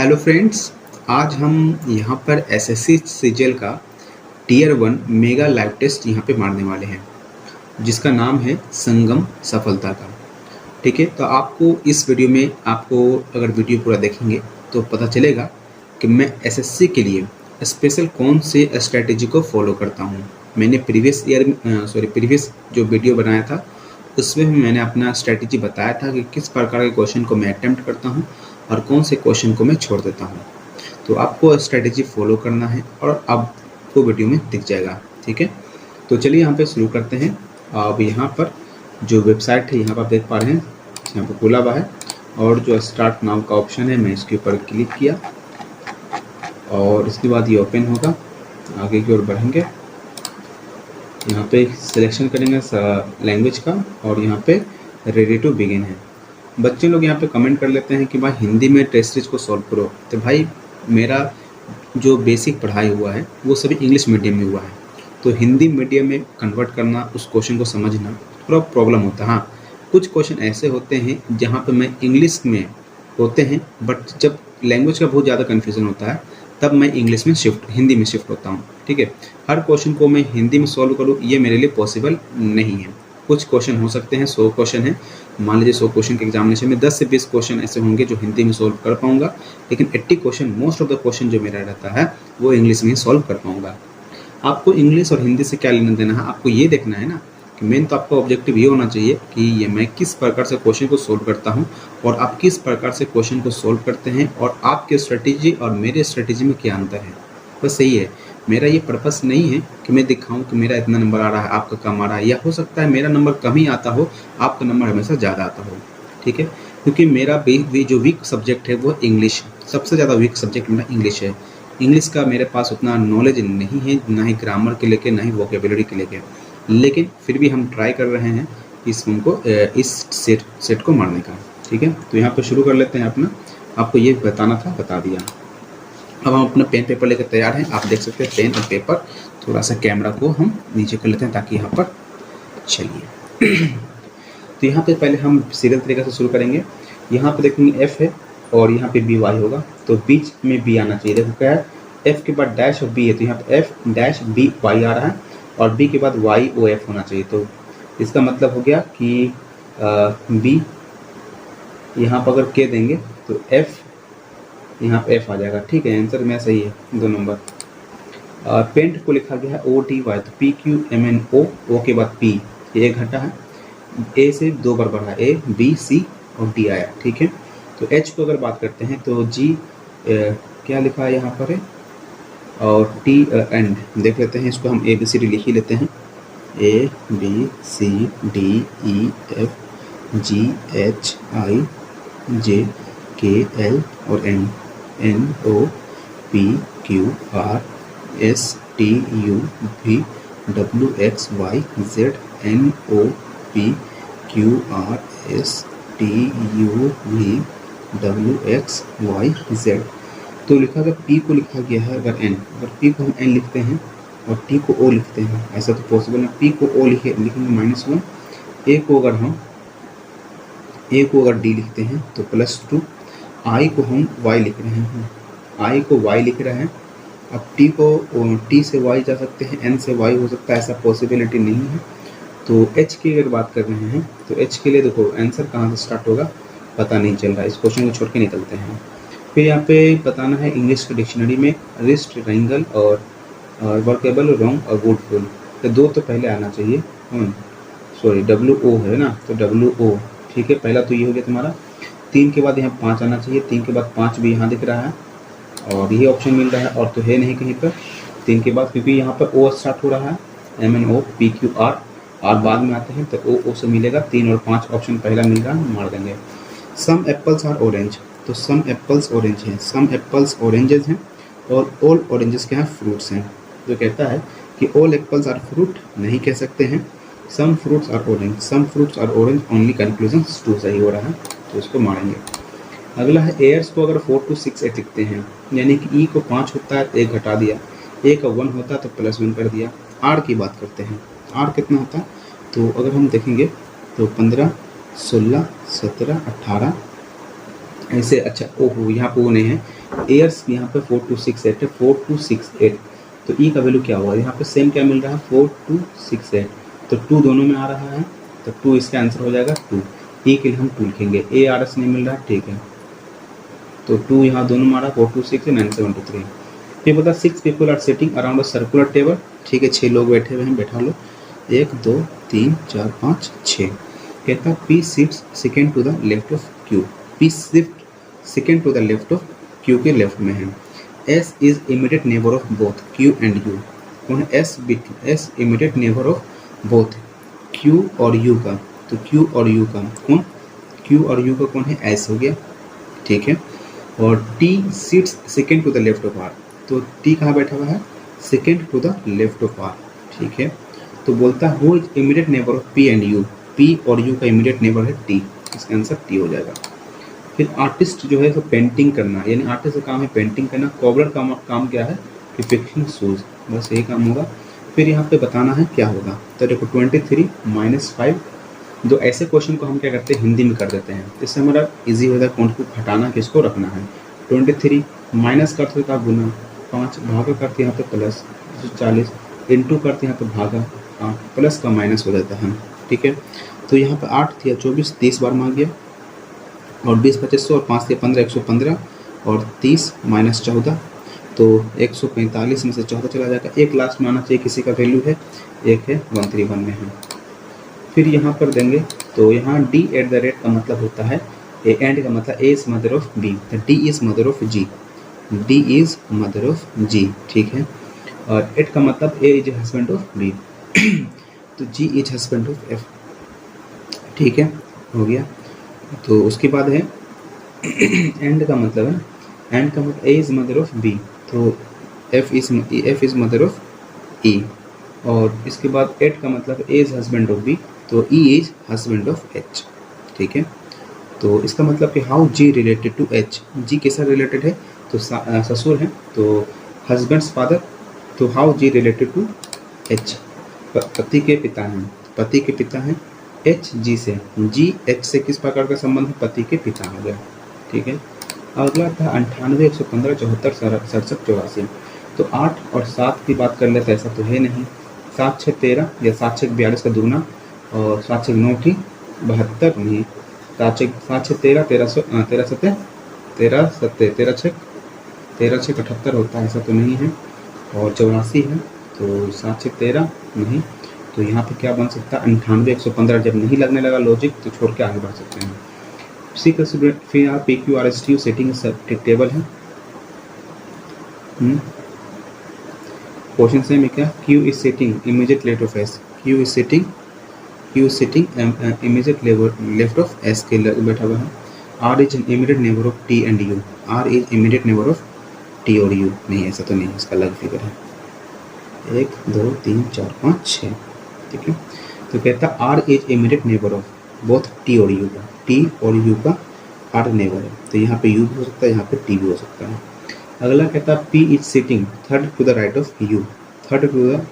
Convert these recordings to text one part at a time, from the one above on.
Hello friends, आज हम यहाँ पर एसएससी सीजीएल का टीयर 1 मेगा लाइव टेस्ट यहाँ पे मारने वाले हैं, जिसका नाम है संगम सफलता का। ठीक है, तो आपको इस वीडियो में अगर वीडियो पूरा देखेंगे तो पता चलेगा कि मैं एसएससी के लिए स्पेशल कौन से स्ट्रेटेजी को फॉलो करता हूँ। मैंने प्रीवियस जो वीडियो बनाया था उसमें मैंने अपना स्ट्रेटेजी बताया था कि किस प्रकार के क्वेश्चन को मैं अटेम्प्ट करता हूँ और कौन से क्वेश्चन को मैं छोड़ देता हूँ। तो आपको स्ट्रेटेजी फॉलो करना है और आपको वीडियो में दिख जाएगा। ठीक है, तो चलिए यहाँ पे शुरू करते हैं। अब यहाँ पर जो वेबसाइट है यहाँ पर आप देख पा रहे हैं, यहाँ पर खुला हुआ है और जो स्टार्ट नाउ का ऑप्शन है मैं इसके ऊपर क्लिक किया और इसके बाद ये ओपन होगा। आगे की ओर बढ़ेंगे, यहाँ पे सिलेक्शन करेंगे लैंग्वेज का और यहाँ पे रेडी टू बिगिन है। बच्चे लोग यहाँ पे कमेंट कर लेते हैं कि भाई हिंदी में टेस्ट सीरीज को सॉल्व करो। तो भाई मेरा जो बेसिक पढ़ाई हुआ है वो सभी इंग्लिश मीडियम में हुआ है, तो हिंदी मीडियम में कन्वर्ट करना, उस क्वेश्चन को समझना थोड़ा प्रॉब्लम होता है। हाँ, कुछ क्वेश्चन ऐसे होते हैं जहाँ पे मैं इंग्लिश में होते हैं, बट जब लैंग्वेज का बहुत ज़्यादा कन्फ्यूज़न होता है तब मैं हिंदी में शिफ्ट होता हूँ। ठीक है, हर क्वेश्चन को मैं हिंदी में सॉल्व करूँ ये मेरे लिए पॉसिबल नहीं है। कुछ क्वेश्चन हो सकते हैं, 100 क्वेश्चन है, मान लीजिए 100 क्वेश्चन के एग्जामिनेशन में 10 से 20 क्वेश्चन ऐसे होंगे जो हिंदी में सॉल्व कर पाऊंगा, लेकिन 80 question, most of the question जो मेरा रहता है वो इंग्लिश में ही सॉल्व कर पाऊंगा। आपको इंग्लिश और हिंदी से क्या लेना देना है, आपको ये देखना है ना कि मेन तो आपका ऑब्जेक्टिव ये होना चाहिए कि ये मैं किस प्रकार से क्वेश्चन को सोल्व करता हूँ और आप किस प्रकार से क्वेश्चन को सोल्व करते हैं और आपके स्ट्रेटेजी और मेरे स्ट्रेटेजी में क्या अंतर है। बस यही है, मेरा ये पर्पस नहीं है कि मैं दिखाऊं कि मेरा इतना नंबर आ रहा है, आपका कम आ रहा है, या हो सकता है मेरा नंबर कम ही आता हो, आपका नंबर हमेशा ज़्यादा आता हो। ठीक है, क्योंकि मेरा जो वीक सब्जेक्ट है वो इंग्लिश, सबसे ज़्यादा वीक सब्जेक्ट मेरा इंग्लिश है। इंग्लिश का मेरे पास उतना नॉलेज नहीं है, ना ही ग्रामर के लेके ना ही वोकेबुलरी के लेके, लेकिन फिर भी हम ट्राई कर रहे हैं इस सेट को मारने का। ठीक है, तो यहाँ पर शुरू कर लेते हैं अपना, आपको ये बताना था, बता दिया। अब हम अपना पेन पेपर लेकर तैयार हैं, आप देख सकते हैं पेन और पेपर। थोड़ा सा कैमरा को हम नीचे कर लेते हैं ताकि यहाँ पर चलिए। तो यहाँ पे पहले हम सीरियल तरीके से शुरू करेंगे। यहाँ पे देखेंगे F है और यहाँ पे BY होगा, तो बीच में B आना चाहिए। देखो क्या है, F के बाद डैश और B है, तो यहाँ पे F डैश BY आ रहा है और B के बाद YOF होना चाहिए। तो इसका मतलब हो गया कि B यहाँ पर अगर K देंगे तो F यहाँ पे F आ जाएगा। ठीक है, आंसर में सही है, 2 नंबर। पेंट को लिखा गया है OTY, तो PQMNO, O के बाद P, ये घटा है, A से 2 बार बढ़ा, A B C और D आया। ठीक है, तो H को अगर बात करते हैं तो G क्या लिखा है यहाँ पर है, और T एंड देख लेते हैं, इसको हम ABCD लिख ही लेते हैं, ABCDEFGHIJKL और NOPQRSTUVWXYZ। तो लिखा गया P को लिखा गया है अगर N, अगर P को हम N लिखते हैं और T को O लिखते हैं, ऐसा तो पॉसिबल है। P को O लिखेंगे -1, A को अगर D लिखते हैं तो +2, I को हम Y लिख रहे हैं, I को Y लिख रहे हैं। अब T से Y जा सकते हैं, N से Y हो सकता है, ऐसा पॉसिबिलिटी नहीं है। तो H की अगर बात कर रहे हैं तो H के लिए देखो आंसर कहाँ से स्टार्ट होगा पता नहीं चल रहा है, इस क्वेश्चन को छोड़ के निकलते हैं। फिर यहाँ पे बताना है इंग्लिश के डिक्शनरी में रिस्ट, रिंगल और वर्केबल, रॉन्ग और वुडफुल, तो 2 तो पहले आना चाहिए। WO है ना, तो WO। ठीक है, पहला तो ये हो गया तुम्हारा। 3 के बाद यहाँ 5 आना चाहिए, 3 के बाद 5 भी यहाँ दिख रहा है और यही ऑप्शन मिल रहा है, और तो है नहीं कहीं पर 3 के बाद, क्योंकि यहाँ पर O स्टार्ट हो रहा है, MNOPQR, और बाद में आते हैं तो O से मिलेगा। 3 और 5 ऑप्शन पहला मिल रहा है, मार देंगे। सम एप्पल्स आर ऑरेंज, तो सम एप्पल्स ऑरेंज हैं, सम एप्पल्स ऑरेंजेस हैं और ऑल ऑरेंजेस क्या हैं, फ्रूट्स हैं। जो कहता है कि ऑल एप्पल्स आर फ्रूट नहीं कह सकते हैं, some fruits are orange, some fruits are orange only, conclusion 2 सही हो रहा है, तो इसको मारेंगे। अगला है एयर्स को अगर 4 to 6 8 लिखते हैं, यानी कि E को 5 होता है 1 घटा दिया, A का 1 होता है तो +1 कर दिया। R की बात करते हैं, R कितना होता है, तो अगर हम देखेंगे तो 15 16 17 18 ऐसे। अच्छा ओहो, यहाँ पे वो नहीं है, एयर्स यहाँ पे 4268 है, 4268, तो ई का वैल्यू क्या होगा, यहाँ पे सेम क्या मिल रहा है 4268, तो 2 दोनों में आ रहा है, तो 2 इसका आंसर हो जाएगा 2। ई के लिए हम 2 लिखेंगे, ए आर एस नहीं मिल रहा, ठीक है, तो 2 यहाँ दोनों में आ रहा, 426 है 9723। फिर बता 6 people are sitting around a circular table, ठीक है 6 लोग बैठे हुए हैं, बैठा लो, 1 2 3 4 5 6। कहता P seats second to the left of Q, P shift second to the left of Q के लेफ्ट में है। S is immediate neighbour of both Q and U, कौन है S, S immediate neighbour of both Q और U का, तो Q और U का कौन, क्यू और यू का कौन है, एस हो गया, ठीक है। और T seats second to the left of R, तो टी कहाँ बैठा हुआ है, second to the left of R, ठीक है। तो बोलता है who is immediate neighbour of P and U, P और यू का इमीडिएट नेबर है टी, इसका आंसर टी हो जाएगा। फिर आर्टिस्ट जो है तो पेंटिंग करना, यानी आर्टिस्ट का काम है पेंटिंग करना, कॉबलर का काम क्या है कि फिक्सिंग शूज, बस यही काम होगा। फिर यहाँ पे बताना है क्या होगा, तो देखो 23 - 5, दो ऐसे क्वेश्चन को हम क्या करते हैं हिंदी में कर देते हैं, इससे हमारा इजी हो जाता है कौन को हटाना किसको रखना है। 23 माइनस करते था गुना, 5 भागा करते यहाँ पे प्लस, 40 इंटू करते यहाँ पे भागा, प्लस का माइनस हो जाता है, ठीक है। तो यहाँ पे 8 थी 24, 30 बार मांग गया, और 20 2500 और 5 थे 15 115, और 30 - 14, तो 145 में से 14 चला जाएगा। एक लास्ट में आना चाहिए, किसी का वैल्यू है, एक है 131 में है। फिर यहाँ पर देंगे, तो यहाँ डी एट द रेट का मतलब होता है, ए एंड का मतलब A is mother of B, तो D is mother of G, D is mother of G, ठीक है। और एट का मतलब A is husband of B, तो G is husband of F, ठीक है, हो गया। तो उसके बाद है एंड का मतलब है, एंड का मतलब A is mother of B, तो F is mother of E, और इसके बाद एट का मतलब A is husband of B, तो E is husband of H, ठीक है। तो इसका मतलब कि how G related to H, G कैसा रिलेटेड है, तो ससुर है, तो हस्बैंड्स फादर, तो how G related to H, पति के पिता हैं, पति के पिता हैं एच जी से, जी एच से किस प्रकार का संबंध है, पति के पिता हो गया, ठीक है। अगला था 98 115 74 67 84, तो 8 और 7 की बात कर लेते, ऐसा तो है नहीं, 7 6 13 या 7 6 42 का दुगना, और 7 6 9 की 72 नहीं, 7 6 13 13 7 13 6 78 होता है, ऐसा तो नहीं है, और 84 है, तो 7 6 13 नहीं, तो यहाँ पे क्या बन सकता है 98 115, जब नहीं लगने लगा लॉजिक तो छोड़ के आगे बढ़ सकते हैं। सी का फिर यहाँ P Q R S T sitting table है, क्वेश्चन से में क्या, Q is sitting immediate left of S, Q is sitting immediate left of S के बैठा हुआ है। R is immediate neighbour of T and U, R is immediate neighbour of T और U, नहीं ऐसा तो नहीं, इसका अलग फिगर है, 1 2 3 4 5 6, ठीक है। तो कहता R is immediate neighbour of both T और यू का, टी और यू का आर नेबर है, तो यहाँ पे यू भी हो सकता है, यहाँ पे टी भी हो सकता है। अगला कहता है P is sitting third to the right of U, third to the,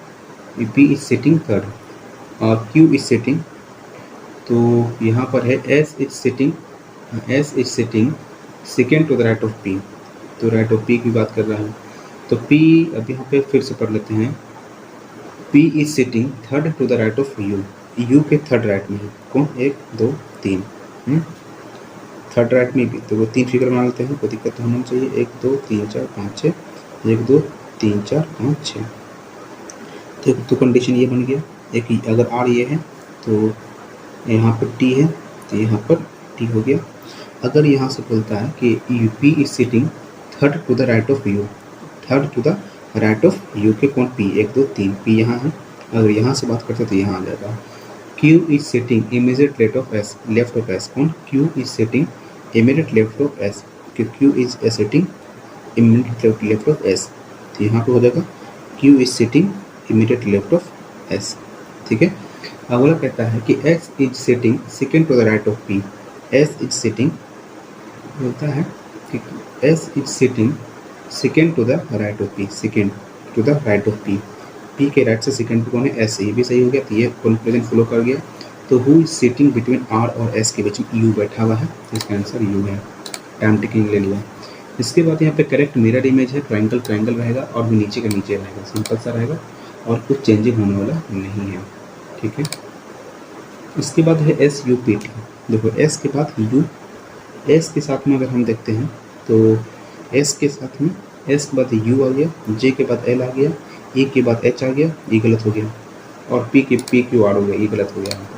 P is sitting third, और क्यू इज सिटिंग, तो यहाँ पर है S is sitting second to the right of P, तो राइट ऑफ पी की बात कर रहा है, तो पी अब यहाँ पे फिर से पढ़ लेते हैं, P is sitting third to the right of U, U के थर्ड राइट में है कौन, 1 2 3, थर्ड राइट में भी, तो वो 3 फिगर बना लेते हैं, कोई दिक्कत तो होना चाहिए, 1 2 3 4 5 6, 1 2 3 4 5 6, तो कंडीशन ये बन गया, एक अगर आर ये है तो यहाँ पर टी है, तो यहाँ पर टी हो गया। अगर यहाँ से बोलता है कि U P is sitting third to the right of U, third to the right of U के कौन पी, 1 2 3, पी यहाँ है, अगर यहाँ से बात करते तो यहाँ आ जाएगा। Q is sitting immediate left of S, कौन, Q is sitting immediate left of S, Q is sitting immediate left of S, तो यहाँ पे हो जाएगा Q is sitting immediate left of S, ठीक है। अगला कहता है कि S is sitting second to the right of P, S is sitting बोलता है कि S is sitting second to the right of P, second to the right of P, P के राइट से सेकेंड पे कौन है, एस, ये भी सही हो गया, तो ये कंक्लूजन फ्लो कर गया। तो who is sitting between R और एस के बीच में यू बैठा हुआ है, इसका आंसर यू है, टाइम टेकिंग ले लिया। इसके बाद यहाँ पे करेक्ट मिरर इमेज है, ट्रायंगल ट्रायंगल रहेगा और भी नीचे का नीचे रहेगा, सिंपल सा रहेगा और कुछ चेंजिंग होने वाला नहीं है। ठीक है, इसके बाद है एस यू पी टी। देखो एस के बाद यू, एस के साथ में अगर हम देखते हैं तो एस के साथ में एस के बाद यू आ गया, जे के बाद एल आ गया, ई के बाद एच आ गया, ये गलत हो गया, और पी क्यू आर हो गया, ये गलत हो गया यहाँ पर।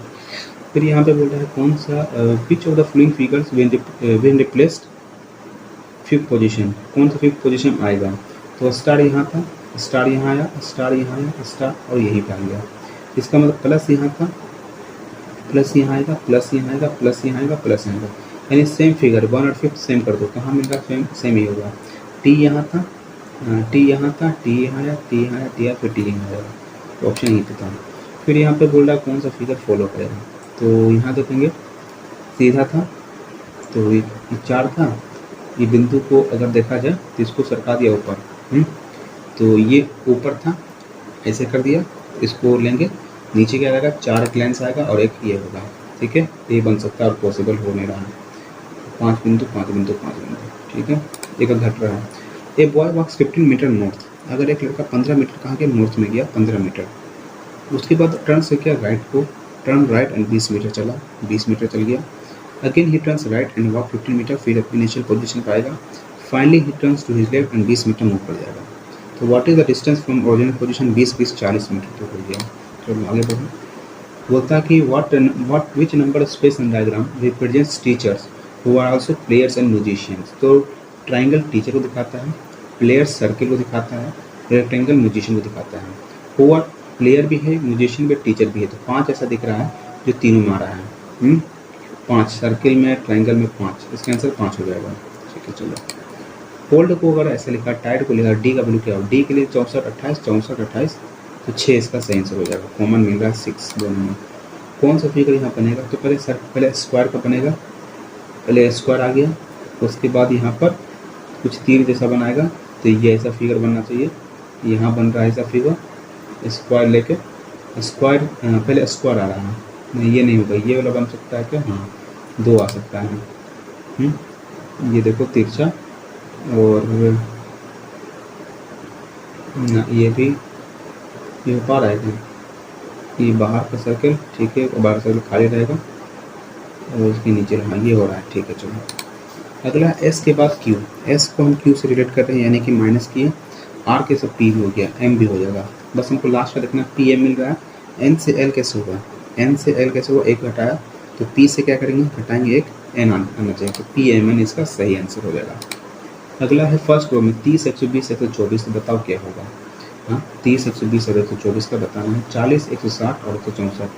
फिर यहाँ पे बोल रहा है कौन सा pitch of the flowing figures when replaced fifth position, कौन सा फिफ्थ पोजीशन आएगा। तो स्टार यहाँ था, स्टार यहाँ आया, स्टार यहाँ आया, स्टार और यहीं पे आ गया। इसका मतलब प्लस यहाँ था, प्लस यहाँ आएगा, प्लस यहाँ आएगा, प्लस यहाँ आएगा, प्लस यहाँ आएगा, यानी सेम फिगर 1 और 5 सेम कर दो, कहाँ मिल रहा है, सेम ही होगा। टी यहाँ था, टी यहाँ था, टी यहाँ आया, टी यहाँ आया, टी आया, फिर टी यहाँ आएगा, तो ऑप्शन यहीं पे था। फिर यहाँ पे बोल रहा है कौन सा फिगर फॉलो करेगा, तो यहाँ देखेंगे सीधा था, तो ये 4 था, ये बिंदु को अगर देखा जाए तो इसको सरका दिया ऊपर, तो ये ऊपर था, ऐसे कर दिया, इसको लेंगे नीचे क्या आएगा, 4 ग्लैंस आएगा और एक ये होगा। ठीक है, ये बन सकता है और पॉसिबल हो नहीं रहा है, 5 बिंदु 5 बिंदु 5 बिंदु। ठीक है, एक घट रहा है। A boy walks 15 metre north, अगर एक लड़का 15 मीटर कहाँ के नॉर्थ में गया, 15 मीटर, उसके बाद टर्न से क्या राइट को, टर्न राइट एंड 20 मीटर चला, 20 मीटर चल गया। Again he turns right and walk 15 metre, फिर इनिशियल पोजीशन पर आएगा। Finally he turns to his left and 20 metre move कर जाएगा। तो what is the distance from original position, 20 40 metre तो हो गया। चलो आगे बढ़ो, बोलता है कि what which number space and diagram represents teachers who are also players and musicians. तो ट्राइंगल टीचर को दिखाता है, प्लेयर्स सर्किल को दिखाता है, रेक्टेंगल म्यूजिशियन को दिखाता है। हु आर प्लेयर भी है, म्यूजिशियन भी, टीचर भी है, तो 5 ऐसा दिख रहा है जो तीनों में आ रहा है। 5 सर्किल में, ट्राइंगल में 5, इसका आंसर 5 हो जाएगा। ठीक है, चलो होल्ड को अगर ऐसे लिखा, टाइट को लिखा, डी का वैल्यू क्या हो, डी के लिए 64 28 64 28, तो 6 इसका सही आंसर हो जाएगा। कॉमन मिल रहा है 6 दोनों में। कौन सा फिगर यहाँ बनेगा, तो पहले स्क्वायर का बनेगा, पहले स्क्वायर आ गया, उसके बाद यहाँ पर कुछ तीर जैसा बनाएगा, तो ये ऐसा फिगर बनना चाहिए। यहाँ बन रहा है ऐसा फिगर, स्क्वायर लेके स्क्वायर, पहले स्क्वायर आ रहा है, नहीं ये नहीं होगा, ये वाला बन सकता है क्या, हाँ 2 आ सकता है। ये देखो तिरछा, और ना ये भी, ये हो पा रहा है कि ये बाहर का सर्कल, ठीक है, बाहर सर्कल खाली रहेगा और उसके नीचे रहा, ये हो रहा है। ठीक है, चलो अगला एस के बाद क्यू, एस को हम क्यू से रिलेट कर रहे हैं, यानी कि माइनस किए, आर के सब पी भी हो गया, एम भी हो जाएगा, बस हमको लास्ट का देखना पी एम मिल रहा है। एन से एल कैसे होगा, एन से एल कैसे होगा, एक घटाया, तो पी से क्या करेंगे, घटाएंगे एक, एन आना चाहिए, तो पी एम एन इसका सही आंसर हो जाएगा। अगला है फर्स्ट रो में 30 120 124, तो बताओ क्या होगा। हाँ 30 120 124 का बताना है, 40 160 और 164।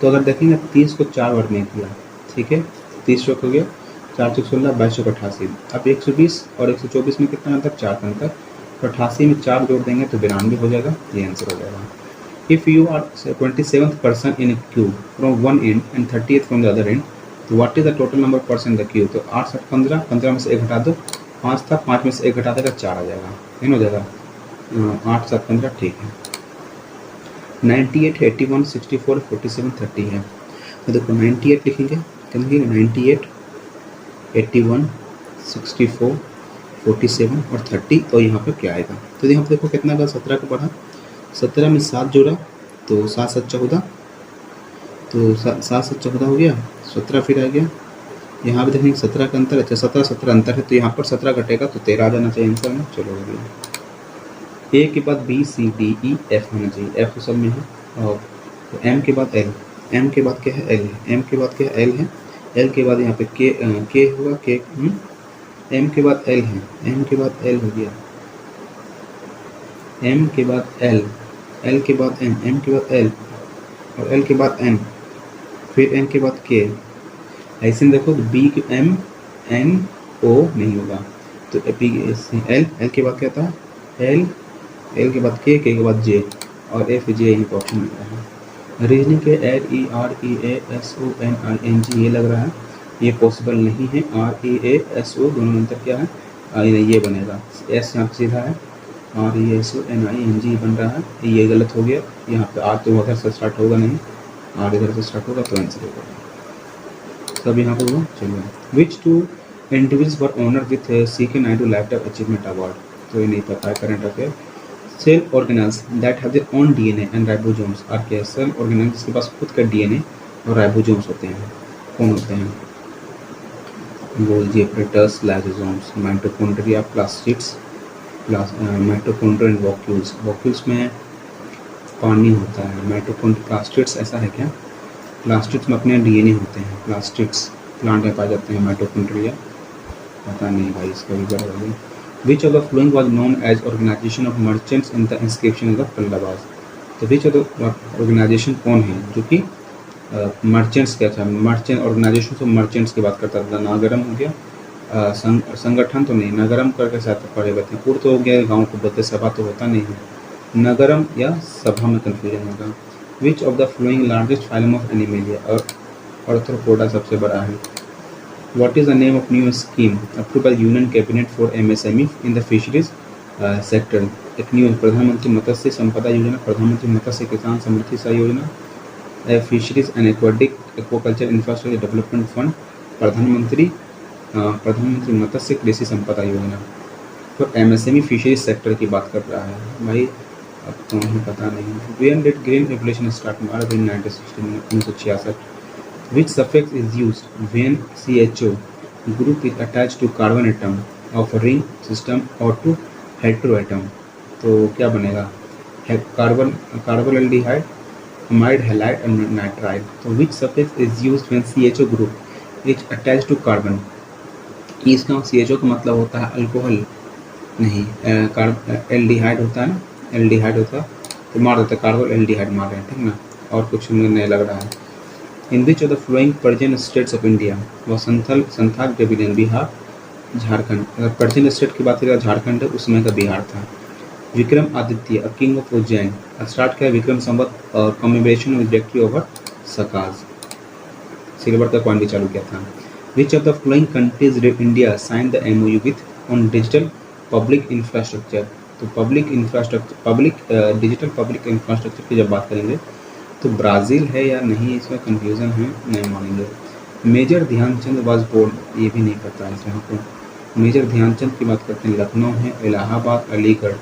तो अगर देखेंगे 30 को 4 बार में किया, ठीक है, 30 हो गया, 4 16 22 88। अब 120 और 124 में कितना अंतर, 4 का अंतर, तो 88 में 4 जोड़ देंगे तो 92 हो जाएगा, ये आंसर हो जाएगा। If you are 27th person in queue from one end and 30th from the other end, तो what is the total number person the queue. तो 8 7 15, 15 में से 1 घटा दो, 5 था, 5 में से 1 घटा देगा, 4 आ जाएगा, इन हो जाएगा 8 7 15, ठीक है। 98 81 64 47 30 है, तो देखो 98 लिखेंगे, लिखेंगे 98 81 64 47 और 30, तो यहाँ पे क्या आएगा, तो यहाँ पे देखो कितना का 17 का बढ़ा, 17 में 7 जोड़ा तो 7 7 14, तो 7 7 14 हो गया, 17 फिर आ गया, यहाँ पे देखेंगे 17 का अंतर, अच्छा 17 17 अंतर है, तो यहाँ पर 17 घटेगा तो 13 आ जाना चाहिए आंसर में। चलो हो गया, ए के बाद B C D E F होना चाहिए, एफ तो सब में है, और तो एम के बाद एल, एम के बाद क्या है, एल है, एम के बाद क्या है, एल है, एल के बाद यहाँ पे के होगा, के एम के बाद एल है, एम के बाद एल हो गया, एम के बाद एल, एल के बाद एम, एम के बाद एल, और एल के बाद एन, फिर एन के बाद के, ऐसे में देखो बी के एम एन ओ नहीं होगा, तो एल, एल के बाद क्या था, एल, एल के बाद के बाद जे, और एफ जे यहीं पर ऑप्शन मिल रहा है। रीजनिंग के L E R E A S O N I N G ये लग रहा है, ये पॉसिबल नहीं है, आर ई ए एस ओ दोनों में अंतर क्या है, ये बनेगा, एस यहाँ सीधा है, R E S O N I N G बन रहा है, ये गलत हो गया, यहाँ पे आर तो उधर से स्टार्ट होगा नहीं, आर इधर से स्टार्ट होगा, तो आंसर होगा, सब यहाँ पर हुआ। चलो which two individuals were honour with CK Naidu lifetime achievement award. तो ये नहीं पता है current affair. Cell organelles that have their own DNA and ribosomes are क्या? सेल ऑर्गेनल्स जिसके पास खुद का DNA और राइबोसोम्स होते हैं, कौन होते हैं? Golgi, apparatus, lysosomes, mitochondria, plastids, mitochondria and vacuoles. Vacuoles में पानी होता है। माइटोकॉन्ड्रिया, प्लास्टिड्स ऐसा है क्या? प्लास्टिड्स में अपने DNA होते हैं। प्लास्टिड्स प्लांट में पाए जाते हैं। माइटोकॉन्ड्रिया पता नहीं भाई, इसका भी बड़ा है। Which of the following was known as organisation of merchants in the inscription of Pallavas. तो विच ऑफ द ऑर्गेनाइजेशन कौन है जो कि मर्चेंट्स क्या था? मर्चेंट ऑर्गेनाइजेशन ऑफ मर्चेंट्स की बात करता था। नागरम हो गया, संगठन तो नहीं, नगरम करके साथ पढ़ेगा थे। पूर्व तो हो गया, गाँव को बोलते, सभा तो होता नहीं है। नगरम या सभा में कन्फ्यूजन होगा। विच of the flowing largest phylum of animalia, और आर्थ्रोपोडा सबसे बड़ा है। What is the name of new scheme approved by Union Cabinet for MSME in the fisheries sector? एक न्यू प्रधानमंत्री मत्स्य संपदा योजना, प्रधानमंत्री मत्स्य किसान समृद्धि सह योजना, fisheries and aquaculture infrastructure development fund, प्रधानमंत्री मत्स्य कृषि संपदा योजना। तो MSME फिशरीज सेक्टर की बात कर रहा है भाई, अब तो हमें पता नहीं। When did green revolution start? Bharat in 1966। Which suffix is used when CHO group is attached to carbon atom of a ring system or to heteroatom? तो क्या बनेगा? कार्बोल्डिहाइड, अमाइड, हैलाइड और नाइट्राइड। तो which suffix is used when CHO group is attached to carbon? इसका CHO का मतलब होता है अल्कोहल नहीं, एल्डिहाइड होता है ना, एल्डिहाइड होता है तो मार देते, कार्बन एल्डिहाइड मार रहे हैं, ठीक ना, और कुछ मुझे नहीं लग रहा है। In which of the following Persian states of India वह संथाल ड्रेविडियन, बिहार, झारखंड। अगर पर्शियन स्टेट की बात करें, झारखंड है, उसमें का बिहार था। Vikramaditya, king of Ujjain, start किया Vikram Samvat commemoration of victory over Sakas, silver का कॉइन भी चालू किया था। Which of the following countries did India sign the MOU with on digital public infrastructure? तो डिजिटल पब्लिक इंफ्रास्ट्रक्चर की जब बात करेंगे तो ब्राज़ील है या नहीं, इसमें कन्फ्यूज़न है, नहीं मानेंगे। मेजर ध्यानचंद वाज बोर्न, ये भी नहीं पता है यहाँ पर। मेजर ध्यानचंद की बात करते हैं, लखनऊ है, इलाहाबाद, अलीगढ़।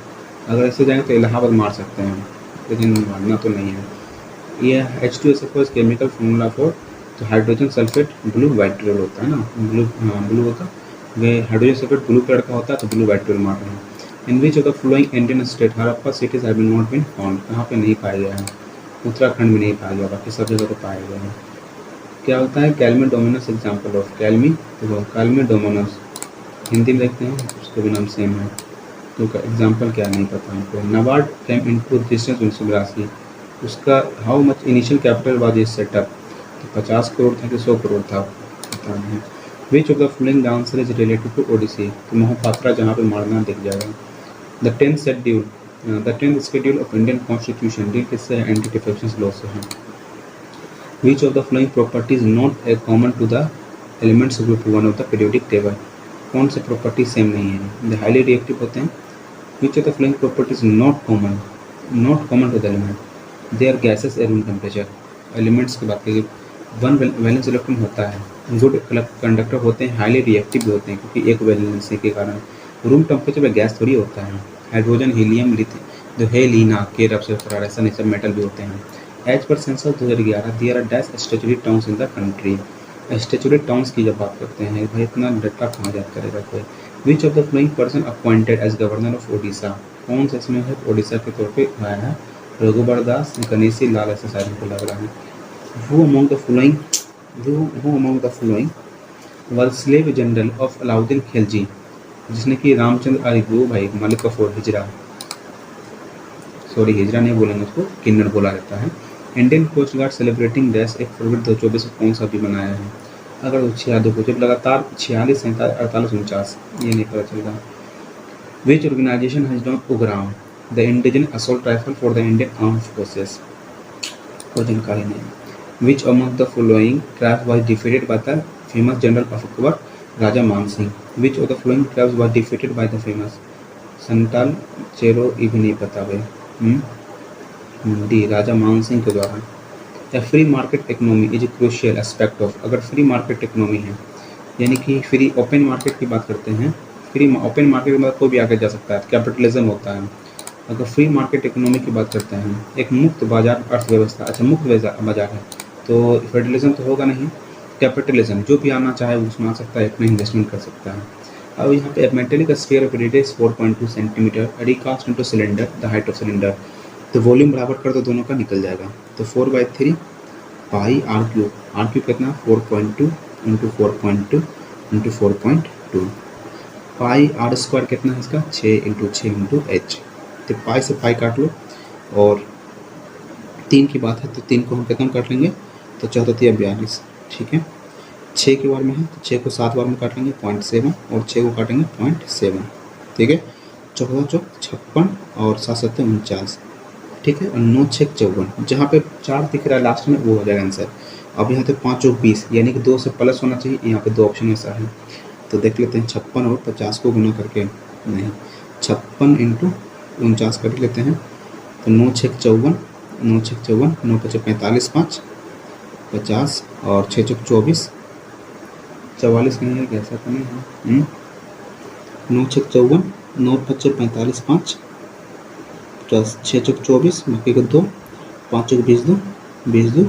अगर ऐसे जाएंगे तो इलाहाबाद मार सकते हैं, लेकिन मानना तो नहीं है। ये H2SO4 केमिकल फॉर्मूला फॉर, तो हाइड्रोजन सल्फेट ब्लू वाइट ट्रियोल होता है ना, ब्लू होता है, वे हाइड्रोजन सल्फेट ब्लू कलर का होता है, तो ब्लू वाइट ट्रियोल मार रहे हैं। In which of the following Indian state Harappa cities have not been found? कहाँ पे नहीं पाया गया है? उत्तराखंड में नहीं पाया गया, बाकी सब जगह तो पाया गया है। क्या होता है कैल्मी डोमिनस एग्जाम्पल ऑफ? कैल्मी, तो कैल्मी डोमिनस हिंदी में देखते हैं, उसका भी नाम सेम है, तो एग्जाम्पल क्या नहीं पता हमको। नबार्ड केम इनटू एग्जिस्टेंस 1982, उसका how much initial capital was is setup? तो 50 करोड़ था कि 100 करोड़ था, पता नहीं। Which of the following dancer is related to Odissi? तो मोहपात्रा जहाँ पे मारना दिख जाएगा। The 10th schedule, the 10th schedule of Indian constitution deal किससे है? एंटी डिफेक्शन लॉ से है। Which of the following properties not a common to the elements group 1 of the periodic table? कौन से प्रॉपर्टी सेम नहीं है? The highly reactive होते हैं। Which of the following properties not common to the element? They are gases at room temperature. Elements की बात करिए, 1 valence electron होता है, गुड कंडक्टर होते हैं, हाईली रिएक्टिव भी होते हैं क्योंकि एक वैलेंसी के कारण। रूम टेम्परेचर में गैस थोड़ी होता है। हाइड्रोजन, हीलियम, लिथियम, जो है लीना के रब से फ्लोरेसन, ये सब मेटल भी होते हैं। As per census 2011 there are dash statutory towns in the country. Statutory towns की जब बात करते हैं भाई, इतना डाटा कहाँ याद करेगा कोई। Which of the following person appointed as governor of Odisha? कौन सा इसमें है ओडिशा के तौर पे आया है? रघुबर दास, गणेशी लाल, ऐसा शायद हमको लग रहा है। Who among the following was slave general of Alauddin Khilji, जिसने कि रामचंद्र वो भाई मलिक कफूर, हिजरा नहीं बोलेंगे उसको, किन्नर बोला जाता है। Indian coast guard celebrating dash 1 फरवरी 2024 को कौन सा भी बनाया है? अगर वो 6 को जब लगातार 46, 47, 48, 49, ये नहीं पता चल रहा। Which organisation has done Ugram, the indigenous assault rifle for the Indian armed forces? कोई जानकारी नहीं। Which among the following tribes was defeated by the famous general of Akbar, Raja Man Singh? Which of the following tribes was defeated by the famous Santal, Chero, ये भी नहीं पता भाई। D, राजा मान सिंह के द्वारा। A free market economy is a crucial aspect of, अगर free market economy है यानी कि फ्री ओपन मार्केट की बात करते हैं। फ्री ओपन मार्केट में कोई भी आगे जा सकता है, कैपिटलिज्म होता है। अगर फ्री मार्केट इकोनॉमी की बात करते हैं, एक मुक्त बाजार अर्थव्यवस्था, अच्छा मुक्त बाजार है तो फेडरलिज्म तो होगा नहीं, कैपिटलिज्म, जो भी आना चाहे वो उसमें आ सकता है, अपना इन्वेस्टमेंट कर सकता है। अब यहाँ पे metallic sphere of radius 4.2 centimetre, recast into cylinder, the height of cylinder, तो वॉल्यूम बराबर कर दो दोनों का, निकल जाएगा। तो 4/3 पाई आर क्यूब कितना 4.2 into 4.2 into 4.2, pi R square कितना है इसका 6 इंटू 6 इंटू एच। तो पाई से पाई काट लो, और 3 की बात है तो 3 को हम कितना काट लेंगे, तो 4×3=42, ठीक है। 6 के बार में है तो 6 को 7 बार में काट लेंगे 0.7, और 6 को काटेंगे 0.7, ठीक है। 14×4 56 और 7×7 49, ठीक है। और 9×6 54, जहाँ पे 4 दिख रहा है लास्ट में वो हो जाएगा आंसर। अब यहाँ पे 5×20 यानी कि 2 से प्लस होना चाहिए, यहाँ पे 2 ऑप्शन ऐसा है। तो देख लेते हैं 56 और 50 को गुना करके, नहीं 56 इंटू 49 कर लेते हैं, तो 9×6 54, 9×6 54, 9×5 45, 50 और 6×4 24 कहीं है, कैसा तो नहीं है। 9×6 54, 9×5 45, 5 6×24, बाकी को 2, 5×20 20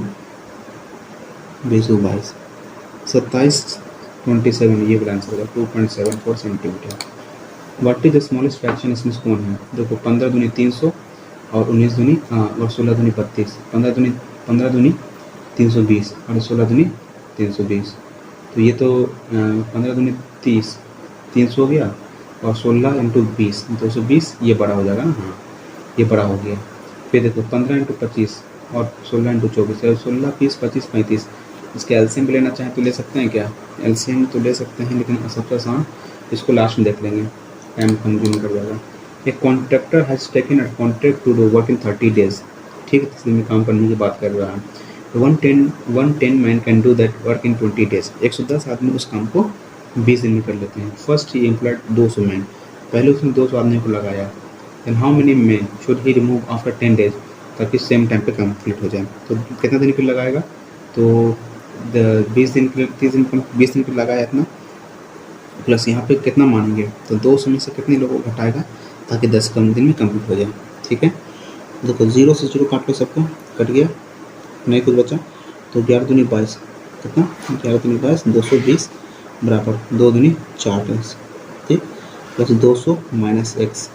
22 27 27, ये वाला आंसर होगा 2.74 centimetre. What is the smallest fraction, इसमें कौन है, देखो 15 दूनी 300 और 19 दूनी और 16 दूनी 32, 15 दूनी 320 और 16 दूनी 320, तो ये तो 15 दूनी 30, 300 हो गया, और 16 इंटू 20 220, ये बड़ा हो जाएगा ना, हाँ ये बड़ा हो गया। फिर देखो 15 इंटू 25 और 16 इंटू 24, 16 20 25 35, इसके एलसीएम भी लेना चाहें तो ले सकते हैं क्या, एलसीएम तो ले सकते हैं, लेकिन सबसे आसान इसको लास्ट में देख लेंगे, टाइम कंज्यूम कर जाएगा। एक contractor has taken a contract to do work in 30 days, ठीक है, 30 दिन में काम करने की बात कर रहा है। 110 man can do that work in 20 days, 110 आदमी उस काम को 20 दिन में कर लेते हैं। फर्स्ट ही एम्प्लॉयड 200 मैन, पहले उसने 200 आदमी को लगाया। Then how many man should he remove after 10 days, ताकि सेम टाइम पे कंप्लीट हो जाए। तो कितना दिन के लिए लगाएगा, तो 20 दिन के लिए, 30 दिन के 20 दिन के लिए लगाया इतना, प्लस यहाँ पे कितना मानेंगे, तो 200 में से कितने लोगों को घटाएगा ताकि 10 कम दिन में कंप्लीट हो जाए, ठीक है। देखो 0 से 0 काट लो, सबको कट गया, नहीं कुछ बचा, तो 11 दूनी 22, कितना 11 दूनी 22, 220 बराबर 2 दूनी 4, ठीक, प्लस 200 माइनस एक्स,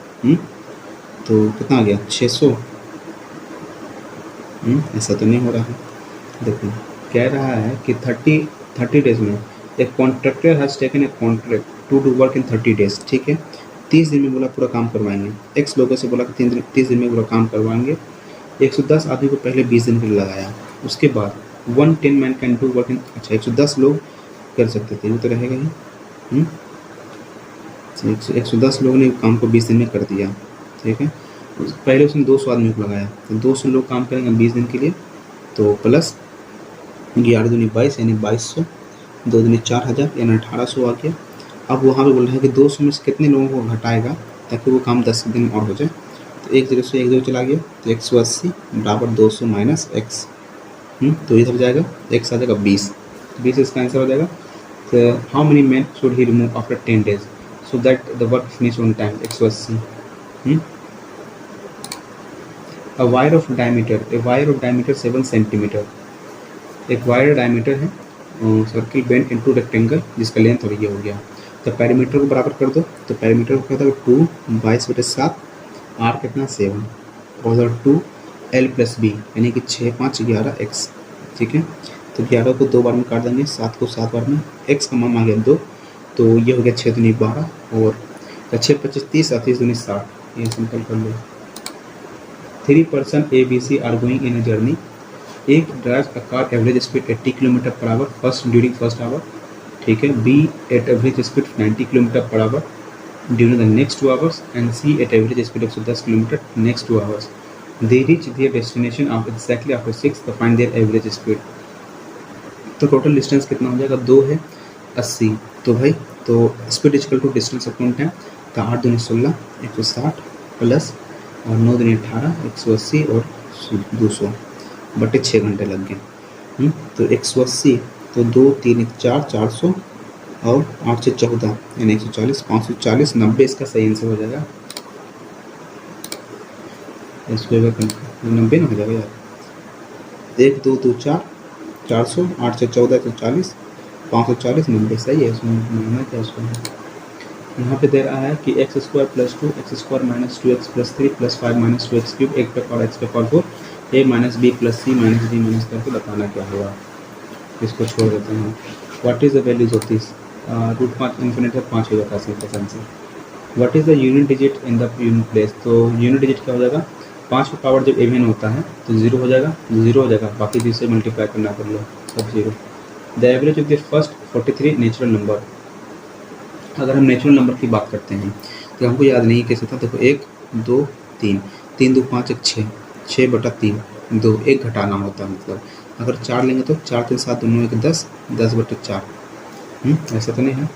तो कितना आ गया 600। ऐसा तो नहीं हो रहा है, देखो कह रहा है कि 30 डेज में एक contractor has taken a contract to do work in 30 days, ठीक है। 30 दिन में बोला पूरा काम करवाएंगे, एक्स लोगों से बोला कि 30 दिन में पूरा काम करवाएंगे। 110 आदमी को पहले 20 दिन के लिए लगाया, उसके बाद 110 मैन कैन डू वर्क इन, अच्छा 110 लोग कर सकते थे, वो तो रहेगा ही। 110 लोगों ने काम को 20 दिन में कर दिया, ठीक है। पहले उसने 200 आदमी को लगाया, तो 200 लोग काम करेंगे 20 दिन के लिए, तो प्लस 11 दूनी 22 यानी 2200, 2 दूनी 4000 यानी 1800 आ गया। अब वहाँ पे बोल रहा है कि 200 में से कितने लोगों को घटाएगा ताकि वो काम 10 दिन और हो जाए, तो 1 0 से 1 0 चला गया, तो 180 बराबर 200 माइनस एक्स, तो इधर जाएगा एक्स आ जाएगा 20, 20 इसका आंसर हो जाएगा। तो how many man should he remove after 10 days so that the work finish on time, 180। A wire of diameter 7 centimetre, एक वायर डायमीटर है सर्किल बेंड इनटू रेक्टेंगल जिसका लेंथ और ये हो गया। तो पैरामीटर को बराबर कर दो, तो पैरामीटर को कहता है 2 22/7, आर कितना 7, और 2 एल प्लस बी यानी कि 6 5 11 एक्स, ठीक है। तो 11 को 2 बार में काट देंगे, 7 को 7 बार में, एक्स का मान आ गया 2, तो ये हो गया 6 दूनी 12 और 6 25 30 और 30 दूनी 60, ये सिंपल कर लो। 3 person ABC are going in a journey, एक drive a car average speed 80 kilometre per hour first during first hour, ठीक है। B at average speed 90 kilometre per hour during the next 2 hours, and C at average speed 110 kilometre next 2 hours. They reach their destination exactly after 6 तो find their average speed. तो total distance कितना हो जाएगा, 2 है 80, तो भाई तो speed equal to distance upon time, तो 8 दूनी 16 160 प्लस और 9 दूनी 18 180 और 200 बटे 6 घंटे लग गए। तो 180, तो 2 3 1 4 400 और 8 से 14 यानी 140, 540, 90 इसका सही आंसर हो जाएगा। इसको 90 ना हो जाएगा यार। 1 2 2 4, 400, 8 से 14 140, 540, 90 सही है। इसमें मानना क्या उसको यहाँ पे दे रहा है कि x² + 2 x² - 2x + 3 + 5 - 2x cube एक पे और x पे और 4 a - b + c - d - करके बताना क्या होगा। इसको छोड़ देते हैं। What is the values of this? √5 infinite तक 5 हो जाता है simple answer. What is the unit digit in the unit place? तो यूनिट डिजिट क्या हो जाएगा? 5 का पावर जब इवन होता है तो 0 हो जाएगा, 0 हो जाएगा, बाकी चीज़ से मल्टीप्लाई करना कर लो, सब 0। The average of the first 43 natural number. अगर हम नेचुरल नंबर की बात करते हैं तो हमको याद नहीं कैसे था। देखो 1 2 3, 3 2 5 1 6, 6/3 2, 1 घटाना होता है। मतलब अगर 4 लेंगे तो 4 3 7 दोनों 1 10, 10/4। ऐसा तो नहीं है।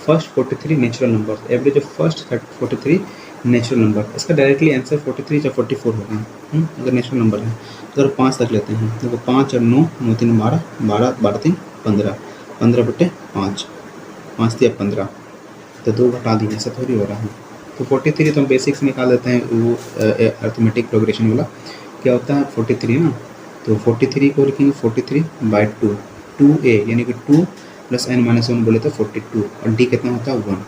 First 43 natural number, average of first 43 natural number. इसका डायरेक्टली आंसर 43 या 44 होगा अगर नेचुरल नंबर है। तो अगर 5 तक लेते हैं देखो 5 और 9, 9 3 12, 12 12 3 15, 15/5, 5 3 15, तो 2 घटा दिए, ऐसा थोड़ी हो रहा है। तो 43 तो हम बेसिक्स निकाल देते हैं, वो अर्थमेटिक प्रोग्रेशन वाला क्या होता है 43 ना। तो 43 को लिखेंगे 43/2, 2a यानी कि 2 + n - 1 बोले तो 42, और d कितना होता है 1।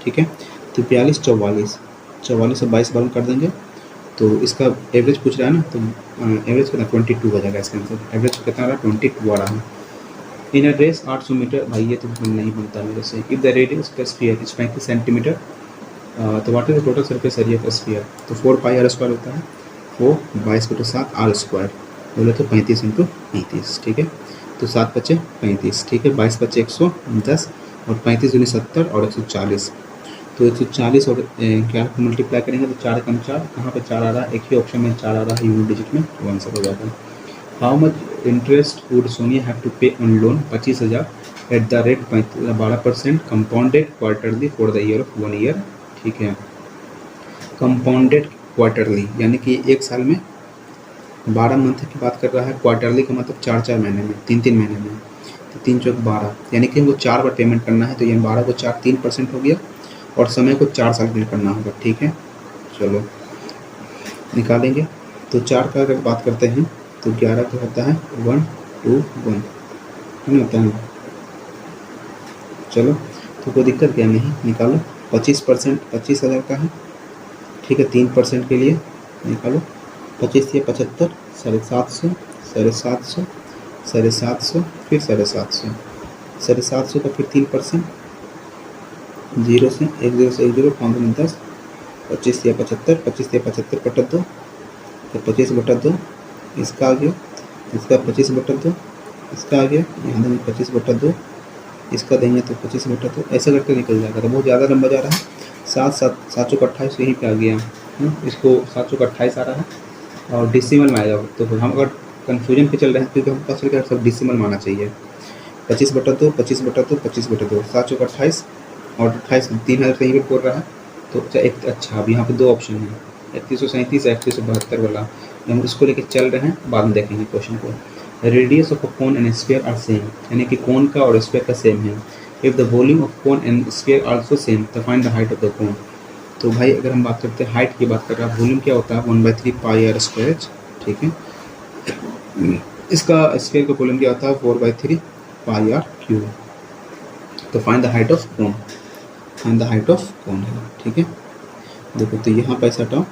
ठीक है, तो 42 44, 44 से 22 बार कर देंगे तो इसका एवरेज पूछ रहा है ना, तो एवरेज कितना 22 हो जाएगा इसका आंसर। एवरेज कितना आ रहा है 22 आ रहा है। इन अ रेस 800 मीटर, भाई ये तो नहीं बनता मेरे से। If the radius of sphere is 35 centimetre, तो what is the total surface area of sphere? तो 4πr² होता है। 4 22/7 r², बोले तो 35 × 35। ठीक है, तो 7 बचे 35। ठीक है, 22 बचे 110, और 35 दूनी 70 और 140। तो 140 और क्या मल्टीप्लाई करेंगे तो 4 कम 4, कहाँ पे 4 आ रहा है? एक ही ऑप्शन में 4 आ रहा है यूनिट डिजिट में, तो आंसर हो जाएगा। How much interest would Sonia have to pay on loan? 25,000 at the rate 12% compounded quarterly for the year of 1 year. ठीक है, कंपाउंडेड क्वार्टरली यानी कि एक साल में 12 मंथ की बात कर रहा है। क्वार्टरली का मतलब 4-4 महीने में, 3-3 महीने में, तो 3 चौक 12 यानी कि हमको 4 बार पेमेंट करना है। तो ये 12 को 4 3% हो गया, और समय को 4 साल के लिए करना होगा। ठीक है, चलो निकालेंगे। तो 4 का अगर बात करते हैं तो 11 का होता है 1 2 1, नहीं होता है। चलो, तो कोई दिक्कत क्या नहीं, निकालो। 25% 25,000 का है। ठीक है, 3% के लिए निकालो। 25 या 75, 750, 750, 750, फिर 750, 750 का फिर 3%, 0 से 1 0 से 1 0, 5 2 10, 25 या 75, 25 या 75/2, तो 25/2 इसका आ गया, इसका 25/2 इसका आ गया, यहाँ देंगे 25/2, इसका देंगे तो 25/2, ऐसा करके निकल जाएगा। तो बहुत ज़्यादा लंबा जा रहा है। 7 चौक 28 यहीं पे आ गया। इसको 7 चौक 28 आ रहा है, और डेसिमल में आएगा। तो हम अगर कन्फ्यूजन पे चल रहे हैं क्योंकि हम पता चल गया सब डेसिमल माना चाहिए। 25/2, 25/2, 25/2, 7 चौक 28, और 28 3000 कहीं पर बोल रहा है। तो अच्छा अब यहाँ पे 2 ऑप्शन है, 3137 या 3172 वाला। हम इसको लेके चल रहे हैं, बाद में देखेंगे क्वेश्चन को। Radius of a cone and sphere are same, यानी कि कोन का और स्फीयर का सेम है। If the volume of cone and sphere also same, तो find the height of the cone. तो भाई अगर हम बात करते हैं हाइट की बात कर रहा है, वॉल्यूम क्या होता है 1/3 πr²। ठीक है, इसका स्फीयर का वॉल्यूम क्या होता है 4/3 πr³। तो find the height of cone, find the height of cone है। ठीक है, देखो तो यहाँ पे ऐसा टर्म,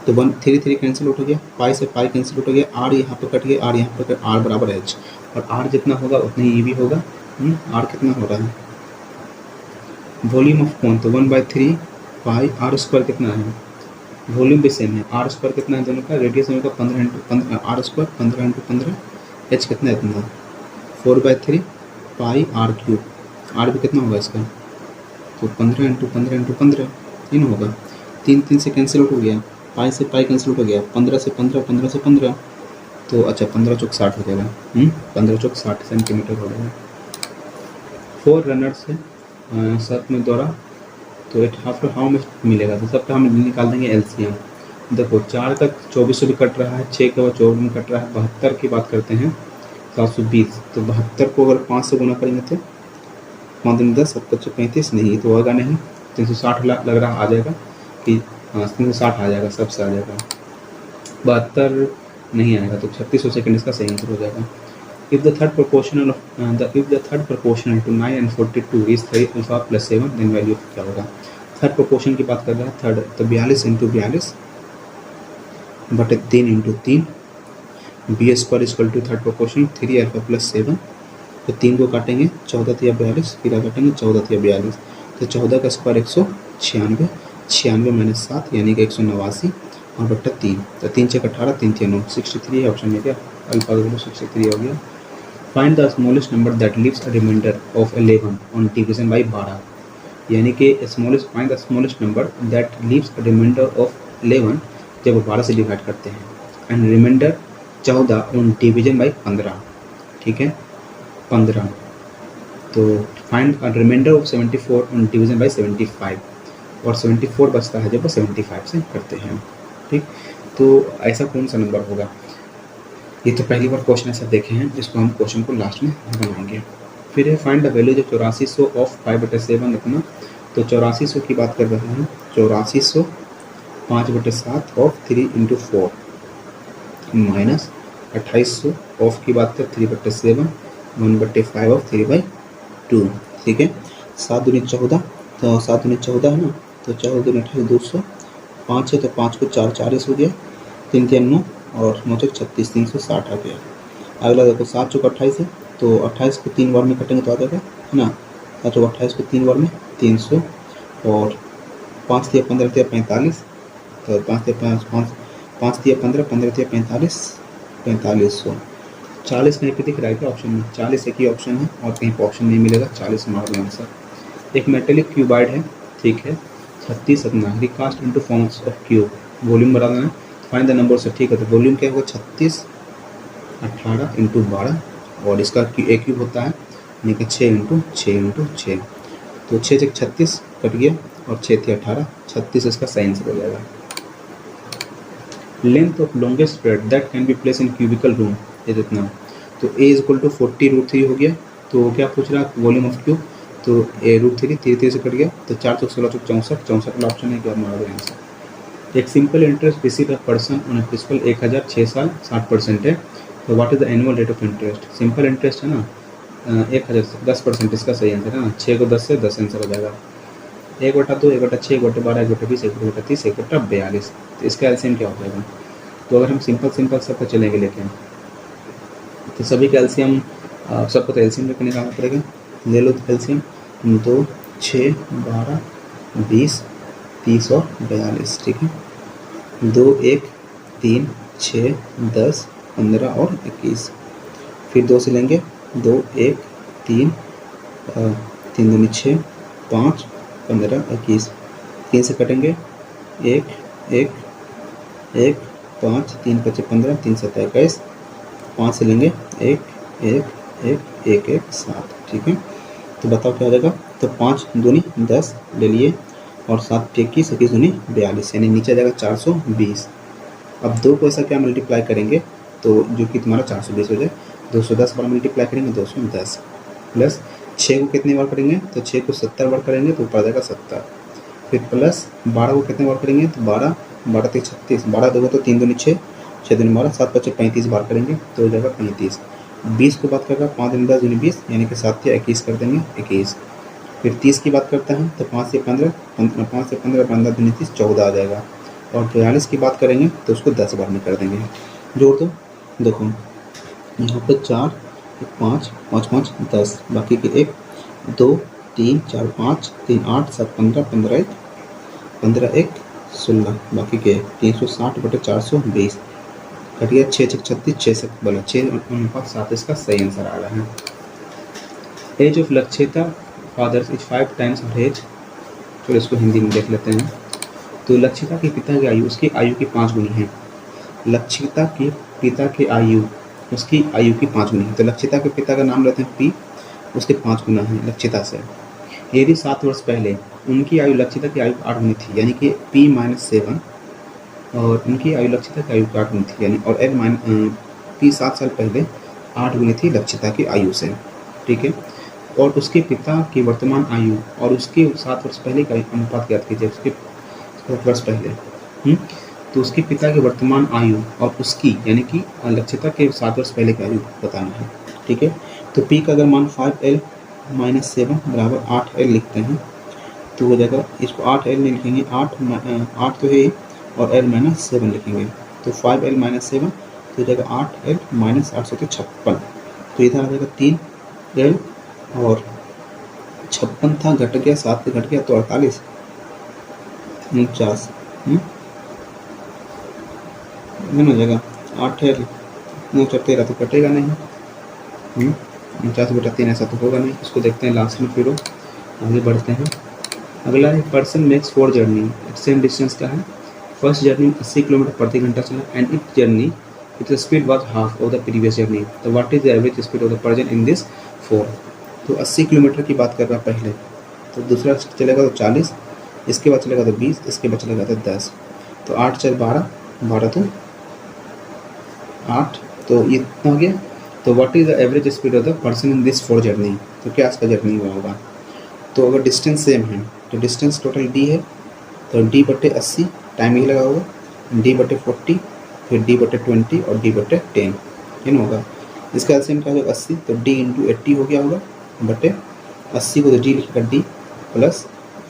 तो 1 3 3 कैंसिल आउट हो गया, पाई से पाई कैंसिल आउट हो गया, आर यहाँ पे कट गया, आर यहाँ पे आर बराबर एच, और आर जितना होगा उतना ही भी होगा। आर कितना हो रहा है वॉल्यूम ऑफ कोन, तो 1/3 पाई r² कितना है, वॉल्यूम भी सेम है। r² कितना है दोनों का, रेडियस दोनों का 15 × 15 r², 15 × 15, एच कितना है इतना 4/3 पाई r³। आर भी कितना होगा इसका, तो 15 × 15 × 15 तीन होगा, 3 3 से कैंसिल आउट हो गया, पाई से पाई कैंसिल आउट हो गया, 15 से 15, 15 से 15, तो अच्छा 15 चौक 60 हो जाएगा। 15 चौक 60 सेंटीमीटर हो जाएगा। 4 रनर्स है 7 में दौड़ा, तो एट आफ्टर हाउ मच मिलेगा, तो सबका हम निकाल देंगे एलसीएम। देखो 4 का 24 से भी कट रहा है, 6 का 24 में कट रहा है, 72 की बात करते हैं 720, तो 72 को अगर 5 से गुना करेंगे तो 5 दूनी 10, 7 5 35, नहीं तो होगा नहीं। 360 लग रहा आ जाएगा कि हाँ 360 आ जाएगा, सबसे आ जाएगा। 72 नहीं आएगा, तो 3600 सेकंड इसका सही आंसर हो जाएगा। If the third proportional to 9 and 42 is 3 alpha plus 7, then value क्या होगा? थर्ड प्रोपोर्शन की बात कर रहा है, थर्ड तो 42 इंटू 42 बटे 3 into 3 B square equal to third proportion 3 alpha plus 7। तो 3 को काटेंगे 14 तिया 42, फिर काटेंगे 14 तिया 42, तो 14 का स्क्वायर 196, 96 माइनस 7 यानी कि 189 और बट्टा 3, तो 3 6 18, 3 3 9, 63 है ऑप्शन में। क्या अल्फा का वैल्यू 63 हो गया। Find the smallest number that leaves a remainder of 11 on division by 12, यानी कि find the smallest number that leaves a remainder of 11 जब 12 से डिवाइड करते हैं, and remainder 14 on division by 15, ठीक है 15। तो find a remainder of 74 on division by 75, और 74 बचता है जब 75 से करते हैं, ठीक। तो ऐसा कौन सा नंबर होगा? ये तो पहली बार क्वेश्चन ऐसा देखे हैं, जिसको हम क्वेश्चन को लास्ट में बनाएंगे। फिर है फाइंड द वैल्यू जो 8400 ऑफ 5/7 रखना। तो 8400 की बात कर रहे हैं, 8400 5/7 ऑफ 3 इंटू 4 माइनस 2800 ऑफ की बात कर 3/7 1/5 ऑफ 3/2, ठीक है। 7 दूनी 14, तो 7 दूनी 14 है ना, तो 14 दूनी 28, 200, 5 है तो 5 को 4 40 हो गया, 3 3 9 और 9 36, 360 आ गया। अगला देखो 7 चौक 28 है, तो 28 को 3 बार में कटेंगे तो आ जाएगा, है ना। 7 चौक 28 को 3 बार में 300, और 5 तिया 15 तिया 45, तो 5 तिया 15, 15 तिया 45, 4500। 40 कहीं पे दिख रहा है क्या ऑप्शन में? 40 एक ही ऑप्शन है और कहीं पर ऑप्शन नहीं मिलेगा, 40 हमारा आंसर। एक मेटेलिक क्यूबाइड है, ठीक है, 36 अपना recast into forms of cube, volume बढ़ा देना, फाइंड द नंबर से, ठीक है। तो वॉल्यूम क्या होगा? 36 18 इंटू 12, और इसका एक क्यूब होता है यानी कि 6 इंटू 6, तो 6 से 36 कट गया और 6 थे 18, 36 इसका सही आंसर हो जाएगा। Length of longest thread that can be place in cubical room, ये जितना, तो ए इज इक्वल टू 40√3 हो गया। तो क्या पूछ रहा है? वॉल्यूम ऑफ क्यूब, तो ए √3 3 से कट गया, तो 4 चौक 16 चौक 64, 64 वाला ऑप्शन है, क्या हमारा आंसर। एक simple interest receive a person on a principal 1000 6 साल 60% है, तो what is the annual rate of interest? Simple interest है ना, 1000 से 10% इसका सही आंसर है ना, 6 को 10 से 10 आंसर हो जाएगा। 1/2, 1/6, 1/12, 1/20, 1/30, 1/42, तो इसका एलसीएम क्या हो जाएगा? तो अगर हम सिंपल सब पर चलेंगे लेके, तो सभी का एलसीएम सबको तो एलसीएम लेकर निकालना पड़ेगा। ले लो एलसीएम, 2 6 12 20 30 और 42, ठीक है। 2 1 3 6 10 15 और 21, फिर 2 से लेंगे, 2 1 3 3 दूनी 6 5 15 21, 3 से कटेंगे 1 1 1 5 3 5 15 3 7 21, 5 से लेंगे 1 1 1 1 1 7, ठीक है। तो बताओ क्या हो जाएगा? तो 5 दूनी 10 ले लिए, और 7 21 21 दूनी 42, यानी नीचे आ जाएगा 420। अब 2 को ऐसा क्या मल्टीप्लाई करेंगे तो जो कि तुम्हारा 420 हो जाए, 210 बार मल्टीप्लाई करेंगे 210, प्लस 6 को कितने बार करेंगे? तो 6 को 70 बार करेंगे तो ऊपर आ जाएगा 70, फिर प्लस 12 को कितने बार करेंगे? तो 12 12 3 36, 12 दोगे तो 3 दूनी 6, 6 दूनी 12, 7 5 35 बार करेंगे तो हो जाएगा 35। 20 को बात कर रहा है, 5 दूनी 10 दूनी 20, यानी कि 7 या 21 कर देंगे 21। फिर 30 की बात करते हैं, तो 5 से 15 15 दूनी 30 14 आ जाएगा, और 42 की बात करेंगे तो उसको 10 बार में कर देंगे। जोड़ दो, देखो यहाँ पे 4 5 5 5 10, बाकी के 1 2 3 4 5 3 8 7 15 15 1 16, बाकी के 360/420 कट गया, 6 6 36, 6 से बोला 6:7 इसका सही आंसर आ रहा है। Age of Lakshita father's is 5 times her age. चलो इसको हिंदी में देख लेते हैं। तो लक्षिता के पिता की आयु उसकी आयु की 5 गुनी है। लक्षिता के पिता की आयु उसकी आयु की 5 गुनी है। तो लक्षिता के पिता का नाम लेते हैं पी, उसके 5 गुना है लक्षिता से। यदि 7 वर्ष पहले उनकी आयु लक्षिता की आयु 8 गुनी थी, यानी कि P-7, और उनकी आयु लक्षिता की आयु 8 गुनी थी, यानी और P 7 साल पहले 8 गुनी थी लक्षिता की आयु से, ठीक है। और उसके पिता की वर्तमान आयु और उसके 7 वर्ष पहले का अनुपात ज्ञात कीजिए। उसके 7 वर्ष पहले तो उसके पिता की वर्तमान आयु और उसकी यानी कि लक्ष्यता के 7 वर्ष पहले की आयु बताना है। ठीक है, तो पी का अगर मान 5L - 7 बराबर 8L लिखते हैं तो हो जाएगा, इसको 8L नहीं लिखेंगे, 8 तो है और L - 7 लिखेंगे तो 5L - 7 तो हो जाएगा 8L - 8 तो 56। तो इधर आ जाएगा 3L और 56 था, घट गया 7 से घट गया तो 48 49 हो जाएगा। 8L 9 4 13 तो कटेगा नहीं, 49/3 ऐसा तो होगा नहीं। इसको देखते हैं लास्ट में, फिर आगे बढ़ते हैं। अगला है person makes 4 journey, same distance का है। फर्स्ट जर्नी 80 किलोमीटर प्रति घंटा चला and it journey with speed was half of the previous journey, तो what is the average speed of the person in this 4। तो 80 किलोमीटर की बात कर रहा पहले, तो दूसरा चलेगा तो 40, इसके बाद चलेगा तो 20, इसके बाद चलेगा तो 10। तो 8 4 12 12 तो 8, तो ये कितना हो गया। तो what is the average speed of the person in this 4 journey, तो क्या इसका जर्नी हुआ होगा। तो अगर डिस्टेंस सेम है तो डिस्टेंस टोटल d है, तो d/80 टाइम ही लगा होगा, d/40 फिर d/20 और d/10 ये ना होगा। इसका एलसीएम क्या होगा 80, तो d × 80 हो गया होगा बटे 80 को तो d लिखेगा d प्लस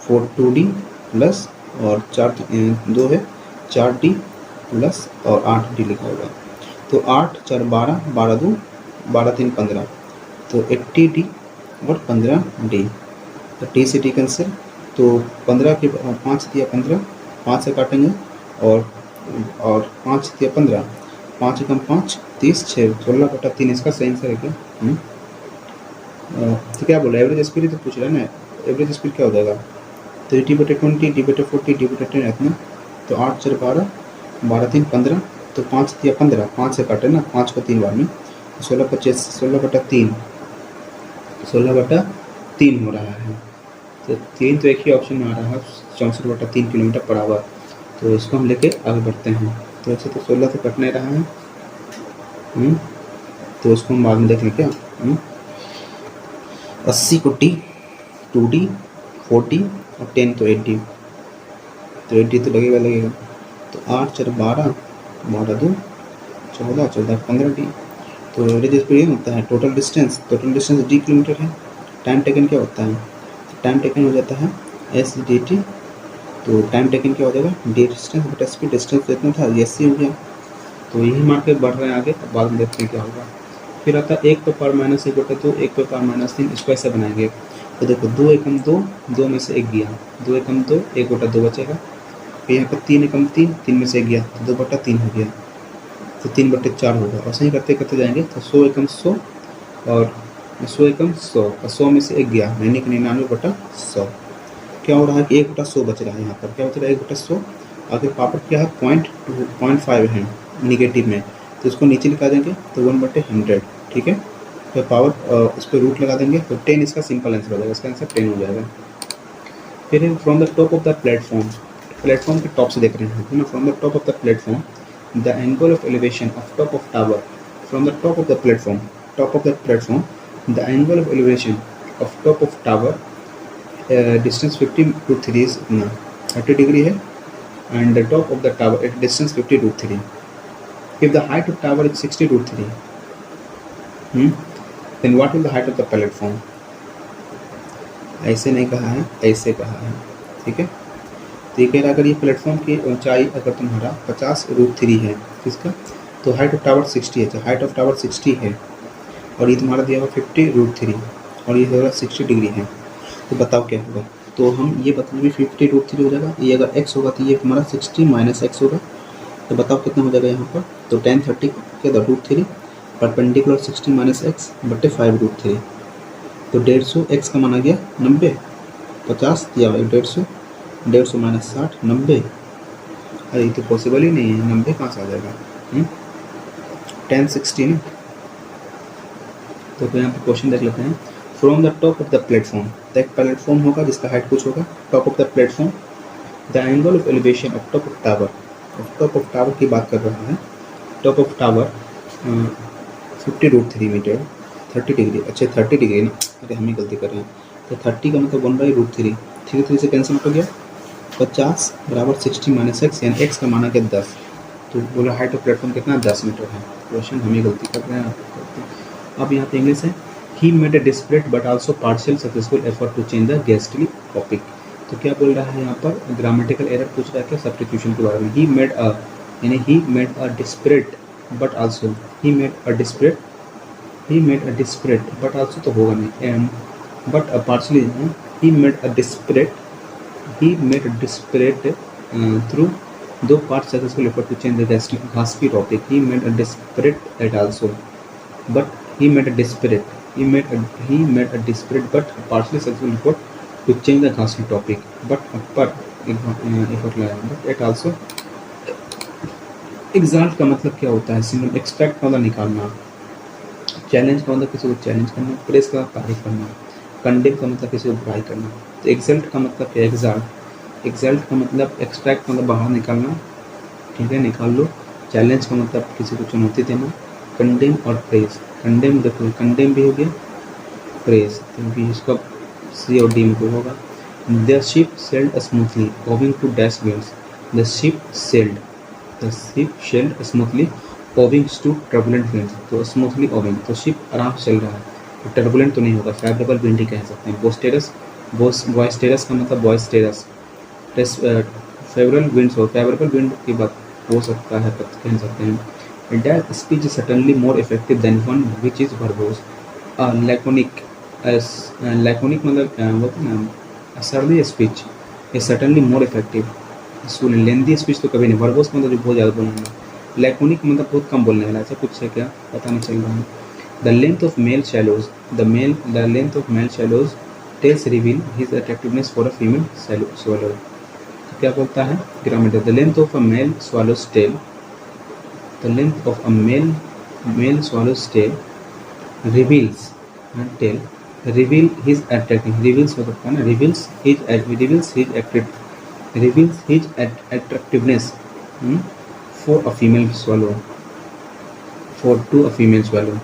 2d प्लस और 4 2 है 4d प्लस और 8d लिखा होगा। तो 8 4 12 12 2 12 3 15, तो 80d और 15d, तो टी से टी कैंसिल, तो 15 के 5 दिया 15, 5 से काटेंगे और 5 दिया 15, 5 कम 5 30 6 16/3 इसका सही आंसर है क्या। तो क्या बोला एवरेज स्पीड तो पूछ रहा है ना, एवरेज स्पीड क्या हो जाएगा, तो d/20 d/40 d/10 इतना, तो 8 4 12 12 3 15, तो 5 दिया 15, 5 से काटे ना 5 को 3 बार में, 16/3 16/3 हो रहा है। तो 3 तो एक ही ऑप्शन में आ रहा है 64/3 किलोमीटर पर आवर। तो इसको हम लेके आगे बढ़ते हैं। तो ऐसे तो 16 तो कट नहीं रहा है, तो उसको हम बाद में देख लें क्या। 80 को t 2d 40 और 10 तो 80, तो 80 तो लगेगा। तो 8 4 12 12 2 14 14 15d, तो एवरेज स्पीड होता है टोटल डिस्टेंस d किलोमीटर है। टाइम टेकन क्या होता है, टाइम टेकन हो जाता है s/dt, तो टाइम टेकन क्या हो जाएगा डिस्टेंस बटा स्पीड, डिस्टेंस इतना था s हो गया। तो यही मान के बढ़ रहे हैं आगे, अब बाद में देखते हैं क्या होगा। फिर आता है 1 पे पावर -1/2 1 पे पावर -3, इसको ऐसे बनाएंगे। तो देखो 2 एकम 2 2 में से 1 गया, 2 एकम 2 1/2 बचेगा। फिर यहाँ पर 3 एकम 3 3 में से 1 गया तो 2/3 हो गया, तो 3/4 होगा। और सही करते करते जाएंगे तो 100 एकम 100 और 100 एकम 100 और 100 में से 1 गया यानी कि 99/100। क्या हो रहा है कि 1/100 बच रहा है। यहाँ पर क्या बच रहा है 1/100। आगे पावर क्या है 0.5 है निगेटिव में, तो इसको नीचे लिखा देंगे तो 1/100। ठीक है, तो पावर इस पर रूट लगा देंगे तो 10 इसका सिंपल आंसर हो जाएगा, इसका आंसर 10 हो जाएगा। फिर from the top of the platform, platform के टॉप से देख रहे हैं ना, from the top of the platform the angle of elevation of top of tower, from the top of the platform, top of the platform the angle of elevation of top of tower distance 50√3 is 30 degree है and the top of the tower at distance 50√3. If the height of tower is 60√3, then what is the height of the platform? ऐसे नहीं कहा है, ऐसे कहा है। ठीक है, तो ये कह रहा अगर ये प्लेटफॉर्म की ऊंचाई अगर तुम्हारा 50√3 है किसका, तो हाइट ऑफ टावर 60 है, तो हाइट ऑफ टावर 60 है और ये तुम्हारा दिया हुआ 50√3 और ये होगा 60 डिग्री है, तो बताओ क्या होगा। तो हम ये बता देंगे 50√3 हो जाएगा, ये अगर x होगा तो ये तुम्हारा 60 - x होगा, तो बताओ कितना हो जाएगा यहाँ पर। तो 1030 के √3 परपेंडिकुलर 60 - x बटे 5√3, तो 150 x का माना गया 90, 50 दिया हुआ 150 150 - 60 90। अरे ये तो पॉसिबल ही नहीं है, 90 कहाँ से आ जाएगा। 1060 ना। तो यहाँ पर क्वेश्चन देख लेते हैं। From the top of the platform, तो एक प्लेटफॉर्म होगा जिसका हाइट कुछ होगा, top of the platform the angle of elevation of top of tower, top of tower की बात कर रहा है। Top of tower 50√3 metre 30 degree, अच्छा 30 डिग्री ना, अरे हम ही गलती कर रहे हैं। तो 30 का मतलब बन रहा है √3, 3 से कैंसिल हो गया, 50 बराबर 60 माइनस एक्स, यानी एक्स का माना गया 10। तो बोला हाइट ऑफ प्लेटफॉर्म कितना, 10 मीटर है। क्वेश्चन हम ही गलती कर रहे हैं, आप करते हैं। अब यहाँ पे इंग्लिश है, he made a desperate but also partial successful effort to change the ghastly topic. तो क्या बोल रहा है यहाँ पर, ग्रामेटिकल एरर पूछ रहा है क्या, सब्स्टिट्यूशन के बारे में। ही मेड अ, यानी he made a desperate but also, he made a desperate, he made a disparate but also तो होगा नहीं, but partially, he made a disparate, he made a disparate through दो parts successful effort to change the Gatsby topic. He made a disparate that also, but he made a disparate, he made a disparate but partially successful effort to change the Gatsby topic, but effort लगाया, but it also exalt का मतलब क्या होता है, single extract का मतलब निकालना, challenge का मतलब किसी को चैलेंज करना, प्रेस का तारीफ करना, कंडेम का मतलब किसी को बुराई करना। तो एक्सल्ट का मतलब क्या है, एग्जाल्ट, एक्सल्ट का मतलब एक्सट्रैक्ट का मतलब बाहर निकालना, ठीक है निकाल लो। चैलेंज का मतलब किसी को चुनौती देना। कंडेम और प्रेस, कंडेम देखो कंडेम भी हो गया, प्रेस तो भी इसका सी और डी में कोई होगा। The ship sailed smoothly owing to dash winds, the ship sailed, the ship sailed smoothly owings to turbulent winds, तो स्मूथली ओविंग तो शिप आराम से चल रहा है, तो टर्बुलेंट तो नहीं होगा, फेवरेबल विंड ही कह सकते हैं। बोस्टेरस, बॉयस्टेरस का मतलब बॉयस्टेरस, फेवरेबल विंड्स हो, फेवरेबल विंड की बात हो सकता है, कह सकते हैं। Dash speech is certainly more effective than one which is verbose, laconic, laconic मतलब वो ना सर्दी speech is certainly more effective, सुन लेंदी स्पीच तो कभी नहीं, वर्बोस मतलब जो बहुत ज़्यादा बोलूँगा, लैकोनिक मतलब बहुत कम बोलने वाला, ऐसा कुछ है क्या पता नहीं चल रहा है। The length of male swallows, the length of male swallows tails reveal his attractiveness for a female swallow. तो क्या बोलता है grammatic, the length of a male swallow's tail, the length of a male swallow's tail reveals, tail reveal his attractive, reveals हो सकता है ना, reveals his attractiveness for a female swallow, to a female swallow,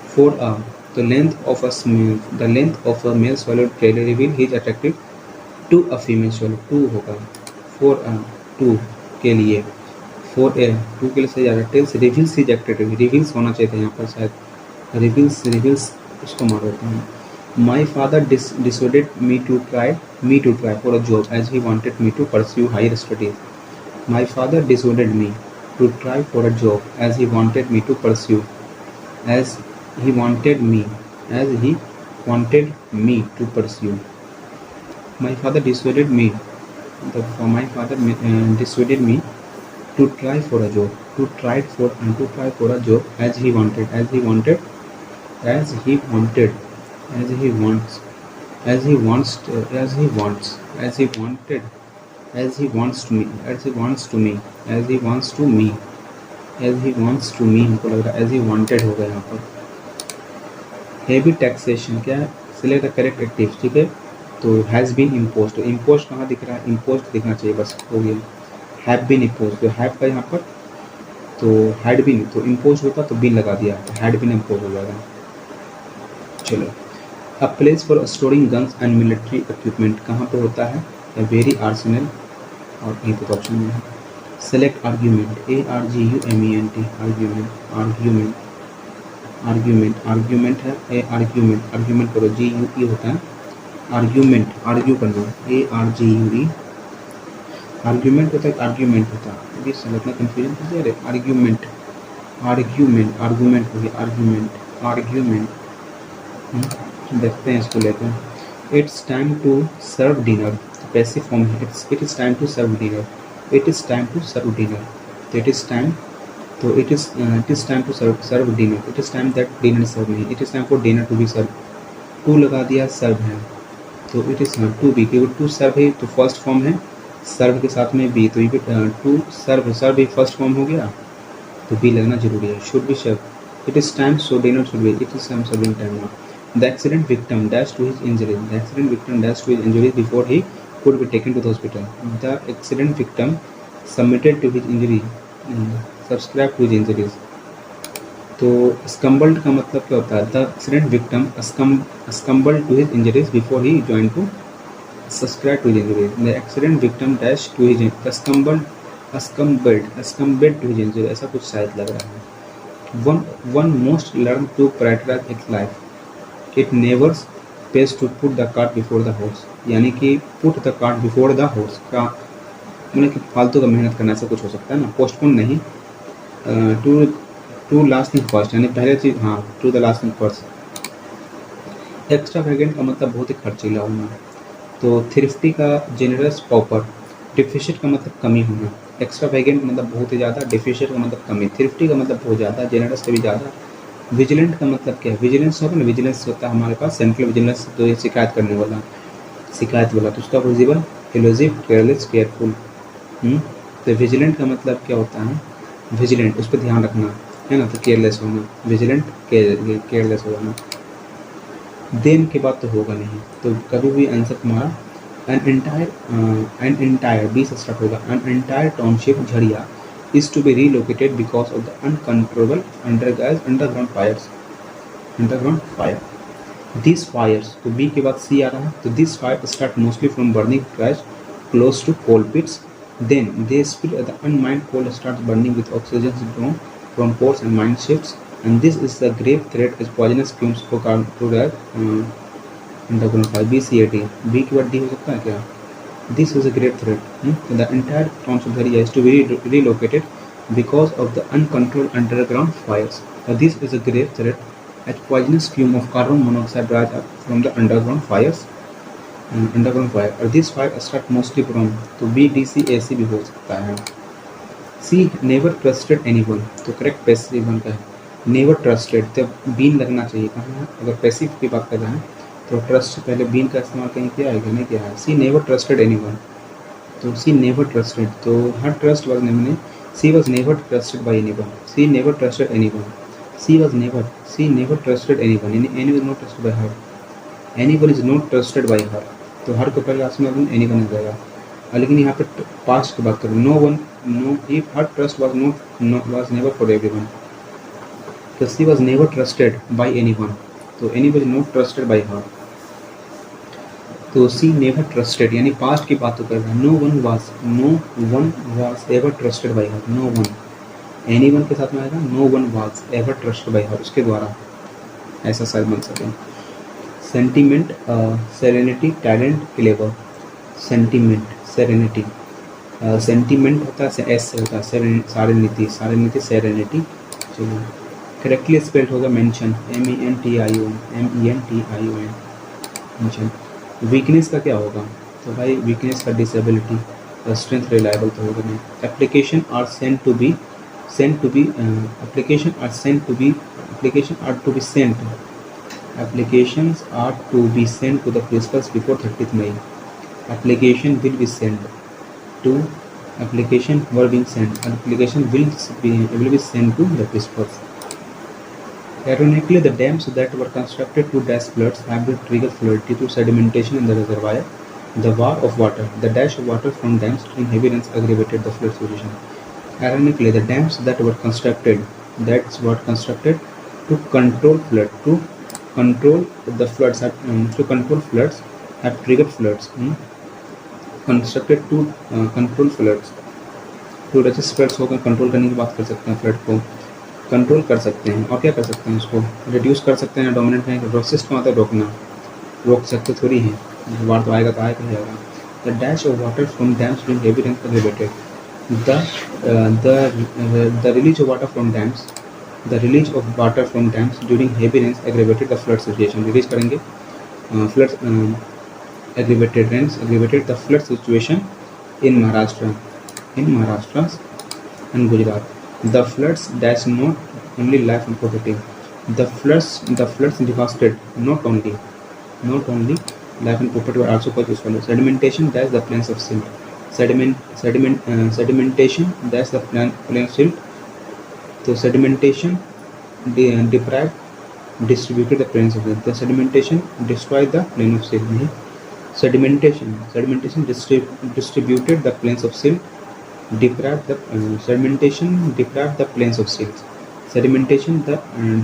for a, the length of a male swallow tail reveal his attractive to a female swallow, to होगा for a, to के लिए, for a, to के लिए सही जा रहा है, tails reveals his attractive, reveals होना चाहिए था यहाँ पर शायद, reveals उसको मार देते हैं। My father dissuaded me to try for a job as he wanted me to pursue higher studies. My father dissuaded me to try for a job as he wanted me to pursue, as he wanted me to pursue. My father dissuaded me, dissuaded me to try for a job, to try for a job as he wanted, as he wants, as he wants to me हमको लग रहा है as he wanted होगा यहाँ पर। Heavy taxation क्या है, select the correct active, ठीक है। तो हैज़ बीन इम्पोज्ड, इम्पोज्ड कहाँ दिख रहा है, इम्पोज्ड दिखना चाहिए, बस हो गया। हैव बीन इम्पोज्ड, तो हैव का यहाँ पर, तो हैड बीन, तो इम्पोज होता तो बीन लगा दिया, तो हैड बीन इम्पोज हो जाएगा। चलो, a place for storing guns and military equipment कहाँ पे होता है, वेरी आर्सेनल, और कहीं पे ऑप्शन में है। सेलेक्ट आर्ग्यूमेंट, ARGUMENT, आर्ग्यूमेंट है, आर्ग्यूमेंट करो, GUE होता है, आर्ग्यूमेंट, आर्ग्यू करना, ARGUE, आर्ग्यूमेंट होता है, आर्ग्यूमेंट होता है, ये सब इतना कंफ्यूजन कर दिया रे, आर्ग्यूमेंट हो गया, आर्ग्यूमेंट। देखते हैं इसको लेकर। It's time to serve dinner, passive form है, it is time to serve dinner, तो it is time to serve dinner it is time that dinner serve नहीं, it is time for dinner to be serve, to लगा दिया, serve है, तो it is to be, क्योंकि to serve है तो first form है, सर्व के साथ में बी, तो ये टू सर्व भी फर्स्ट फॉर्म हो गया, तो बी लगना जरूरी है। Should be serve, it is time so dinner should be, it is serving time now. The accident victim dash to his injuries before he could be taken to the hospital. The accident victim submitted to his injury, subscribed to his injuries. तो स्कम्बल्ड का मतलब क्या होता है? The accident victim succumbed to his injuries before he join to subscribe to his injuries. The accident victim dash to his succumbed to his injury, ऐसा कुछ शायद लग रहा है। One must learn to prioritise its life, it never pays to put the cart before the horse, यानी कि put the cart before the horse का मतलब कि फालतू का मेहनत करना, ऐसा कुछ हो सकता है ना। पोस्टपोन नहीं, to to last thing first, यानी पहले चीज, हाँ, to the last thing first. Extravagant का मतलब बहुत ही खर्चीला होना। तो थ्रिफ्टी का जेनरस पॉपर, डिफिशिट का मतलब कमी होना, एक्स्ट्रा वेगेंट मतलब बहुत ही ज़्यादा, डिफिशिट का मतलब कमी, थ्रिफ्टी का मतलब बहुत ज़्यादा, जेनरस से भी ज़्यादा। विजिलेंट का मतलब क्या है? विजिलेंस होगा ना, विजिलेंस होता है हमारे पास सेंट्रल विजिलेंस, तो ये शिकायत करने वाला, शिकायत वाला, तो उसका विजिबल, इलूजिव, केयरलेस, केयरफुल। तो विजिलेंट का मतलब क्या होता है? विजिलेंट, उस पर ध्यान रखना है ना, तो केयरलेस होना, विजिलेंट केयरलेस हो जाना। देन के बाद तो होगा नहीं, तो कभी भी आंसर तुम्हारा एन एंटायर बी से स्टार्ट होगा। An entire township Jharia is to be relocated because of the uncontrollable underground fire. This fires, तो बी के बाद सी आ रहा है, तो this fire start mostly from burning trash close to coal pits, then they spill the unmined coal starts burning with oxygen drawn from pores and mine shifts, and this is the grave threat as poisonous fumes को कारण to that underground fire। BCAD, B के बाद D हो सकता है क्या? This is a grave threat, the entire township area is to be relocated because of the uncontrolled underground fires, this is a grave threat as poisonous fume of carbon monoxide rise up from the underground fires, underground fire, और this fire start mostly from, तो B D C A C भी हो सकता है। She never trusted anyone, तो correct passive one का है, never trusted, तो बीन लगना चाहिए कहाँ है? अगर पैसिव की बात कर रहे हैं तो ट्रस्ट से पहले बीन का इस्तेमाल कहीं किया है कि नहीं किया है? सी नेवर ट्रस्टेड एनीवन, तो सी नेवर ट्रस्टेड, तो हर ट्रस्ट वाज नेमने, she was never trusted by anyone, she never trusted anyone, she never trusted anyone, यानी any was not trusted by her, anyone is not trusted by her, तो her को पहले last में anyone हो जाएगा। लेकिन यहाँ पे पास्ट की बात करूँ, no one, no, if her trust was was never for everyone, तो she was never trusted by anyone, तो anyone is not trusted by her, तो सी नेवर ट्रस्टेड, यानी पास्ट की बात तो कर रहा है। No one was ever trusted by her, no one, anyone के साथ में आएगा, no one was ever trusted by her, उसके द्वारा, ऐसा शायद बन सके। Sentiment, serenity, talent, clever. Sentiment, serenity, sentiment होता है एस से होता है, सारेनिटी, सेरेनिटी, चलिए करेक्टली स्पेल्ड होगा मेंशन, MENTION, मेंशन। वीकनेस का क्या होगा? तो भाई वीकनेस का डिसेबिलिटी, स्ट्रेंथ रिलायबल तो होगा नहीं। Application are sent to be sent to be Applications are to be sent to the principals before 30th May. Application will be sent to, application were being sent, application will be sent to the principals. Ironically, the dams that were constructed to dash floods have been triggered flood due to sedimentation in the reservoir. The war of water, the dash of water from dams during heavy rains aggravated the flood situation. Ironically, the dams that were constructed to control the floods have triggered floods, constructed to control floods, तो resist floods होकर control करने की बात कर सकते हैं, flood को control कर सकते हैं, और क्या कर सकते हैं? उसको रिड्यूस कर सकते हैं, डोमिनेट में रेसिस्ट का मतलब रोकना, रोक सकते थोड़ी हैं, वार तो आएगा तो आएगा ही आएगा। The dash of water from dams during heavy rain aggravated, the release of water from dams, during heavy rains aggravated the flood situation, release करेंगे flood, aggravated the flood situation in Maharashtra and Gujarat. The floods dash not only life and property, the floods devastated not only life and property but also caused this. Sedimentation dash the plains of silt, sedimentation dash the plain of silt, तो sedimentation distributed the plains of silt, the sedimentation destroyed the plain of silt, नहीं, sedimentation distributed the plains of silt, sedimentation deprived the plains of silt, sedimentation the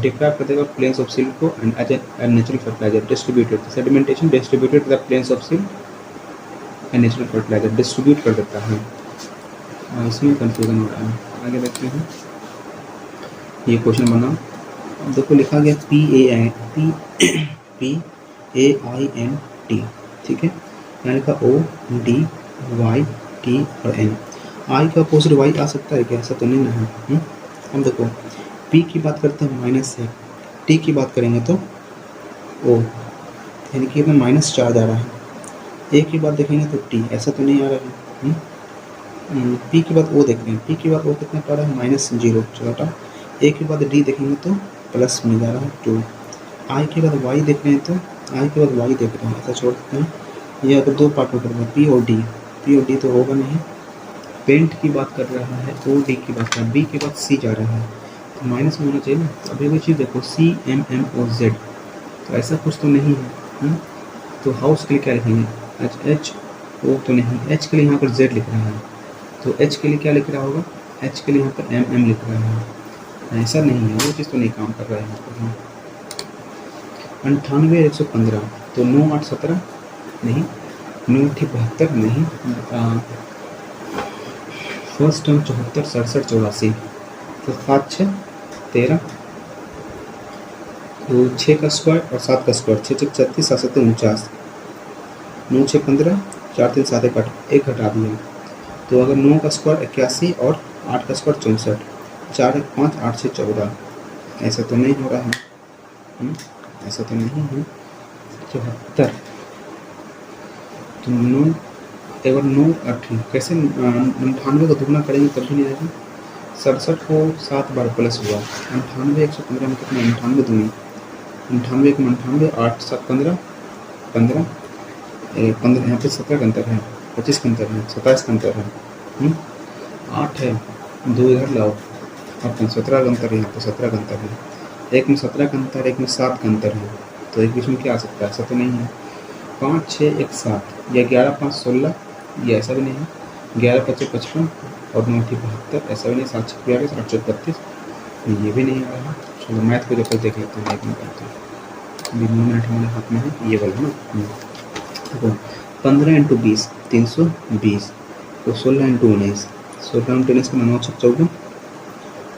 diffract कर देगा plains of silt को and as a natural fertiliser distributed, sedimentation distributed the plains of silt and natural fertiliser distribute कर देता है। इसमें confusion हो रहा है, आगे देखते हैं। ये क्वेश्चन बना, देखो लिखा गया PAINT, ठीक है, यहाँ लिखा ODYT और N। आई का अपोजिट वाई आ सकता है क्या? ऐसा तो नहीं ना है। हम देखो P की बात करते हैं माइनस है, T की बात करेंगे तो O, यानी कि इसमें माइनस चार्ज आ रहा है। A की बात देखेंगे तो T, ऐसा तो नहीं आ रहा है। P की बात O देख रहे हैं, P की बात O कितना पा रहा है? -0, चलो। A की बात D देखेंगे तो प्लस में जा रहा है 2। आई के बाद वाई देख रहे हैं तो आई के बाद वाई देख रहे हैं, ऐसा छोड़ देते हैं। ये अगर दो पार्ट में कर रहे हैं पी और डी तो होगा नहीं। पेंट की बात कर रहा है, ओ डी की बात कर रहा है, बी के बाद सी जा रहा है तो माइनस में होना चाहिए ना। अभी कोई चीज़ देखो CMMOZ, तो ऐसा कुछ तो नहीं है। तो हाउस के लिए क्या लिखेंगे? HO तो नहीं, H के लिए यहाँ पर Z लिख रहा है, तो H के लिए क्या लिख रहा होगा? H के लिए यहाँ पर MM लिख रहा है, ऐसा नहीं है, वो चीज़ तो नहीं काम कर रहा है यहाँ पर। 98 115, तो 9 8 17 नहीं, 9 8 72 नहीं, फर्स्ट टर्म 74 67 84, तो 7 6 13, तो 6 का स्क्वायर और 7 का स्क्वायर, 6 6 36 7 7 49, 9 6 15 4 3 7 1 1 घटा दिया, तो अगर 9 का स्क्वायर 81 और 8 का स्क्वायर 64, 4 1 5 8 6 14, ऐसा तो नहीं हो रहा है। ऐसा तो नहीं है। 74, तो 9 एक बार 9 8 कैसे 98 को दुगना करेंगे तब भी नहीं आएगा। 67 को 7 बार प्लस हुआ, 98 115 में कितना? 98 दूनी 98 को 98, 8 7 15 15 15, यहाँ पे 17 का अंतर है, 25 का अंतर है, 27 का अंतर है, 8 है, 2 इधर लाओ और 17 का अंतर है, यहाँ पे 17 का अंतर है, एक में 17 का अंतर, एक में 7 का अंतर है, तो एक बीच में क्या आ सकता है? ऐसा तो नहीं है। 5 6 1 7 या 11 5 16, ये ऐसा भी नहीं है। 11 5 55 और 9 72, ऐसा भी नहीं। 7 6 42 8 4 32, ये भी नहीं आ रहा है। चलो मैथ को जब देख लेते हैं, एक मिनट करते हैं। मिनट हमारे हाथ में है, ये वाला ना। देखो 15 × 20 320, तो 16 × 19 16 × 19 का 9 6 14,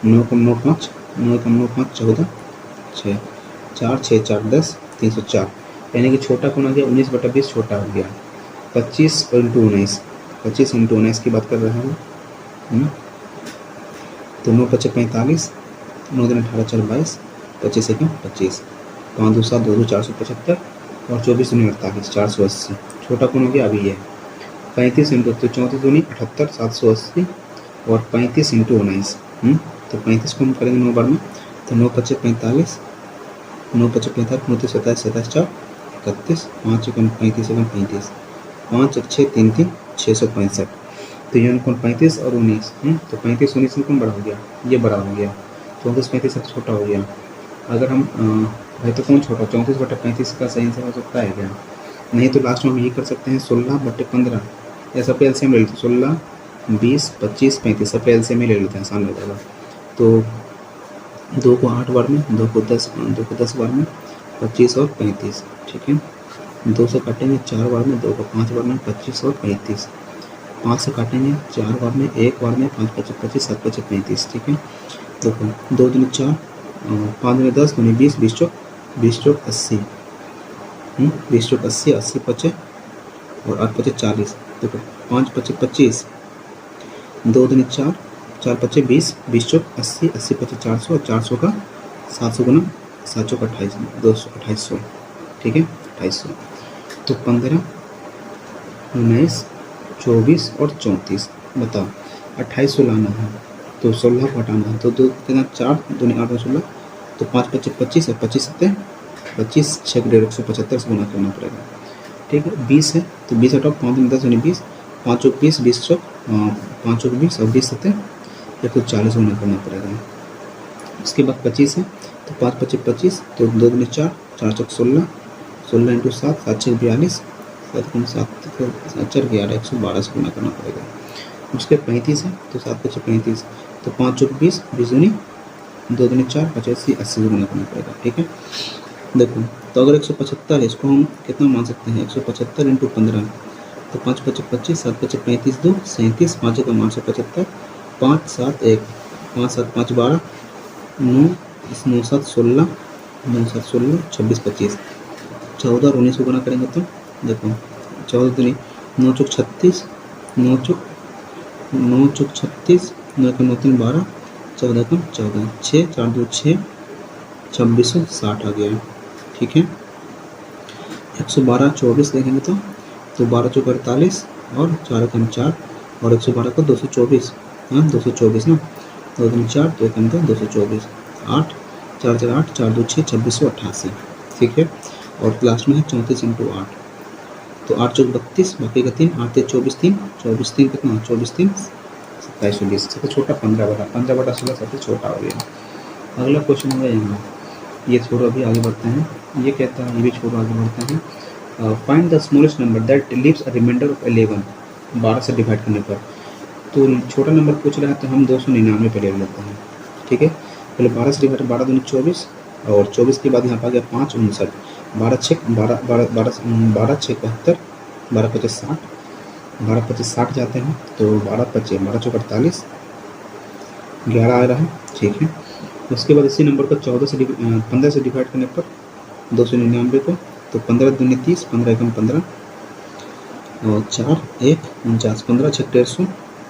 9 कम 9 5 9 कम 9 5 14 6 4 6 4 10 304, यानी कि छोटा कौन आ गया? 19/20 छोटा हो गया। 25 × 19 25 × 19 की बात कर रहे हैं। तो 9 5 45, 9 दिन 18 4 22, 25 1 25, 5 2 7 2 2 475 और 24 दूनी 48 480, छोटा कौन हो गया? अभी ये 35 × तो 34 दूनी 78 780 और 35 × 19, तो 35 को हम करेंगे 9 बार में, तो 9 5 45, 9 5 45, 29 27 27 4 31, 5 1 35 1 35, 5 1 6 3 3 665, तो ये कौन? 35 और 19, तो 35 19 में कौन बड़ा हो गया? ये बड़ा हो गया। 34 35 सब छोटा हो गया। अगर हम भाई तो कौन छोटा? 34/35 का सही आंसर हो सकता है क्या? नहीं तो लास्ट में हम ये कर सकते हैं 16/15, या सब पे एलसीएम ले लेते हैं। 16 20 25 35 सब पे एलसीएम ही ले लेते हैं, आसान हो जाएगा। तो 2 को 8 बार में, 2 को 10 बार में, 25 और 35, ठीक है। 2 से काटेंगे 4 बार में, 2 को 5 बार में, 25 और 35, 5 से काटेंगे 4 बार में, 1 बार में, 5 5 25 7 5 35, ठीक है। देखो 2 दूनी 4, 5 दूनी 10, 2 20 20 चौक 80, 20 चौक 80 80 5 और 8 5 40, देखो 5 5 25, 2 दूनी 4 4 5 20 20 चौक 80 80 5 400 और 400 का 700 गुना 7 चौक 28 200 2800, ठीक है 2800। तो 15 19 24 और 34, बताओ 2800 लाना है तो 16 को हटाना है, तो 2 कितना 4 2 8 16, तो 5 5 25 और 25 7 25 6 175 से गुना करना पड़ेगा, ठीक है। 20 है तो 20 हटाओ, 5 10 20, 5 चौक 20 20 चौक 5 चौक 20 और 20 7 140 गुना करना पड़ेगा। उसके बाद 25 है तो 5 5 25, तो 2 दूनी 4 4 चौक 16 16 × 7 7 6 42 7 7 4 11 112 से गुना करना पड़ेगा। उसके 35 है तो 7 5 35, तो 5 चौक 20 20 दूनी 2 दूनी 4, 85, 80 से गुना करना पड़ेगा। ठीक है, देखो तो अगर 175 है, इसको हम कितना मान सकते हैं, 175 इंटू 15, तो 5 × 5 = 25, 7 × 5 = 35, 2 = 37, 5 का मान 175, 5 7 1, 5 7 5 12, 9 9 7 16, 9 7 16, 26 25, 14 और 19 को गुना करेंगे तो देखो 14 दूनी 9 चौक 36, 9 चौक 36, 9 का 9 3 12, 14 का 14, 6 4 2 6, 2660 आ गया। ठीक है, 112 24 देखेंगे तो 12 चौक 48 और 4 कम 4 और 112 का 224, हाँ 224 ना, 2 दूनी 4, 2 कम 2, 224, 8 4 4 8, 4 2 6, 2688। ठीक है, और लास्ट में है 34 इंटू 8, तो 8 चौक 32, बाकी का 3, 8 3 24 3, 24 3 कितना, 24 3 2720, सबसे छोटा 15/16 सबसे छोटा हो गया। अगला क्वेश्चन होगा यहाँ, ये छोड़ो अभी आगे बढ़ते हैं, ये कहता है, ये भी छोड़ो आगे बढ़ते हैं। Find the smallest number that leaves a remainder of 11, 12 से डिवाइड करने पर। तो छोटा नंबर पूछ रहा है तो हम 299 पे ले लेते हैं। ठीक है, पहले 12 से डिवाइड, 12 दूनी 24 और 24 के बाद यहाँ पर आ गया 5 59, 12 6 12 12 12 12 6 71, 12 5 60, 12 5 60 जाते हैं तो 12 5 12 चौक 48, 11 आ रहा है। ठीक है, उसके बाद इसी नंबर को 15 से डिवाइड करने पर 299 को, तो 15 दूनी 30, 15 एकम 15 और 4 1 49, 15 6 150,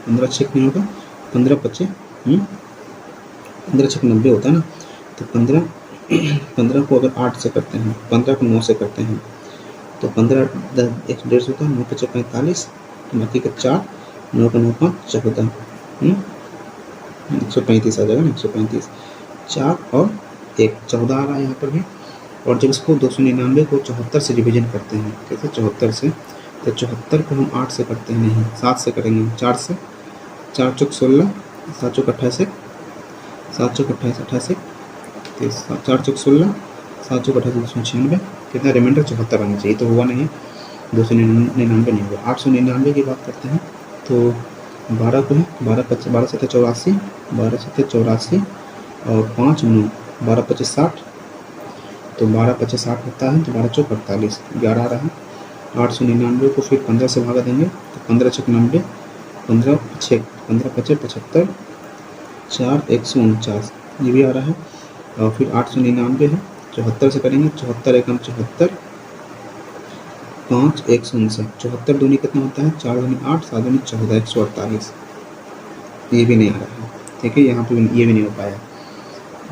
15 6 नहीं होगा, 15 25 15 6 90 होता है ना, तो 15 को अगर 8 से करते हैं, 15 को 9 से करते हैं तो 15 10 150 होता है, 9 5 45, बाकी का 4, 9 का 9 5 14, 135 आ जाएगा ना, 135, 4 और 1 14 आ रहा है यहाँ पर भी। और जब इसको 299 को 74 से डिवीजन करते हैं, कैसे 74 से, तो 74 को हम 8 से करते हैं, नहीं 7 से करेंगे, 4 से, 4 चौक 16, 7 चौक 28, 7 चौक 28 28, 4 चौक 16, 7 चौक 28 296, कितना रिमाइंडर 74 आना चाहिए, तो हुआ नहीं, 299 नहीं हुआ। 899 की बात करते हैं तो 12 को है, 12 7 84, 12 7 84 और 5 9, 12 5 60, तो 12 5 60 होता है, तो 12 चौक 48, 11 आ रहा है। 899 को फिर 15 से भागा देंगे तो 15 चौक 90, 15 5 75, 4 149, ये भी आ रहा है। और फिर 899 है, 74 से करेंगे, 74 एकम 74, 5 159, 74 दूनी कितना होता है, 4 दूनी 8, 7 दूनी 14, 148, ये भी नहीं आ रहा है। ठीक है, यहाँ पे ये भी नहीं हो पाया,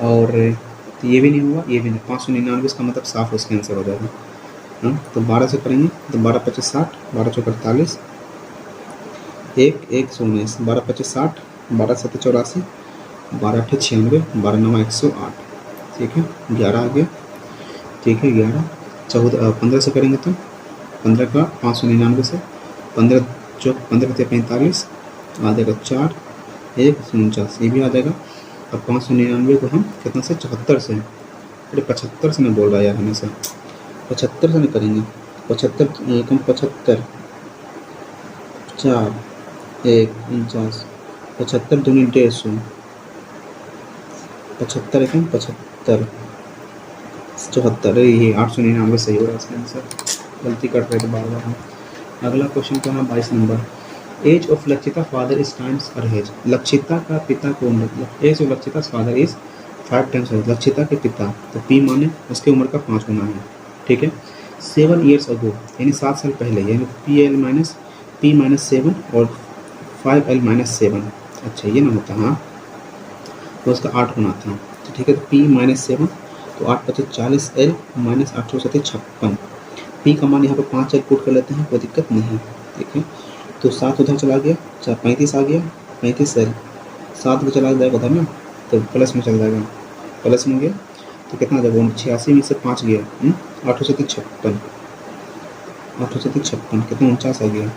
और तो ये भी नहीं हुआ, ये भी नहीं, 599 इसका मतलब साफ उसका आंसर हो जाएगा। हाँ, तो 12 से करेंगे तो 12 5 60, 12 चौक 48, 1 119, 12 5 60, 12 7 84, 12 8 96, 12 9 108। ठीक है, 11 आ गया। ठीक है, 11 14 15 से करेंगे तो 15 का 599 से, 15 चौक 15 × 45 आ जाएगा 4 149, ये भी आ जाएगा। और 599 को हम कितना से, 74 से, अरे 75 से मैं बोल रहा यार, हमेशा 75 से नहीं करेंगे, 75 एकम 75, 4 1 49, 75 दूनी 150, 75 एकम 75, 74, ये 899 सही हो रहा है इसका आंसर, गलती कर रहे थे बार बार हम। अगला क्वेश्चन क्या है, 22 number, age of Lakshita father is times her age. Lakshita का पिता कौन है, age of Lakshita father is 5 times her, Lakshita के पिता, तो पी माने उसके उम्र का 5 गुना है। ठीक है, 7 years अगो, यानी 7 साल पहले, यानी P माइनस 7 और 5L-7, अच्छा ये ना होता, हाँ तो उसका 8 गुना था। तो ठीक है, तो P माइनस 7, तो 8 × 5 = 40, L माइनस 8 × 7 = 56। P का मान यहाँ पर 5 L पुट कर लेते हैं, कोई दिक्कत नहीं है। ठीक है, तो 7 उधर चला गया, 35 आ गया, 35 L 7 को चला जाएगा उधर ना, तो प्लस में चल जाएगा, प्लस में गया तो कितना आ जाएगा, 86 में से 5 गया, 8 × 7 = 56, 8 × 7 = 56, कितना 49 आ गया।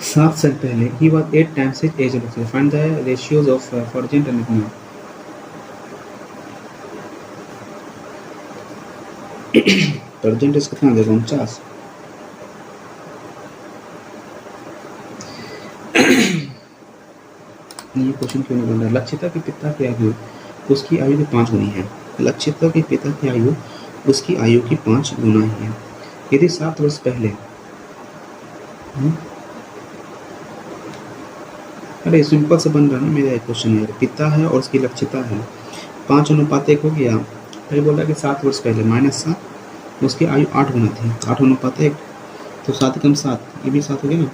7 साल पहले ही was 8 times his age of, find the ratios of फॉर्जेंट एंड इग्नोर। परसेंटेज कितना आ जाएगा, 49, ये क्वेश्चन क्यों नहीं बन रहा है? लक्षिता के पिता की आयु उसकी आयु की 5 गुनी है। लक्षिता के पिता की आयु उसकी आयु की 5 गुना ही है। यदि 7 वर्ष पहले अरे सिंपल से बन रहा है ना मेरा क्वेश्चन है। पिता है और उसकी लक्षिता है, 5:1 हो गया। फिर बोला कि 7 वर्ष पहले -7 उसकी आयु 8 गुना थी, 8:1 तो 7 कम 7 ये भी 7 हो गया ना,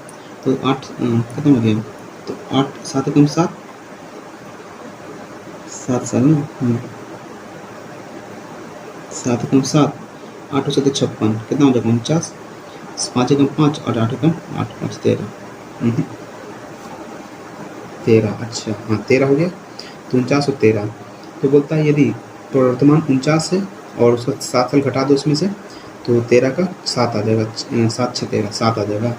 तो 8 खत्म हो गया। तो 8 7 कम 7 7 साल ना, 7 कम 7 8 से 56 कितना हो जाएगा 49, 5 कम 5 और 8 कम 8 5 13 13 अच्छा हाँ 13 हो गया। तो 49 और 13 तो बोलता है यदि वर्तमान 49 है और उसका 7 साल घटा दो उसमें से तो 13 का 7 आ जाएगा, 7 6 13 7 आ जाएगा।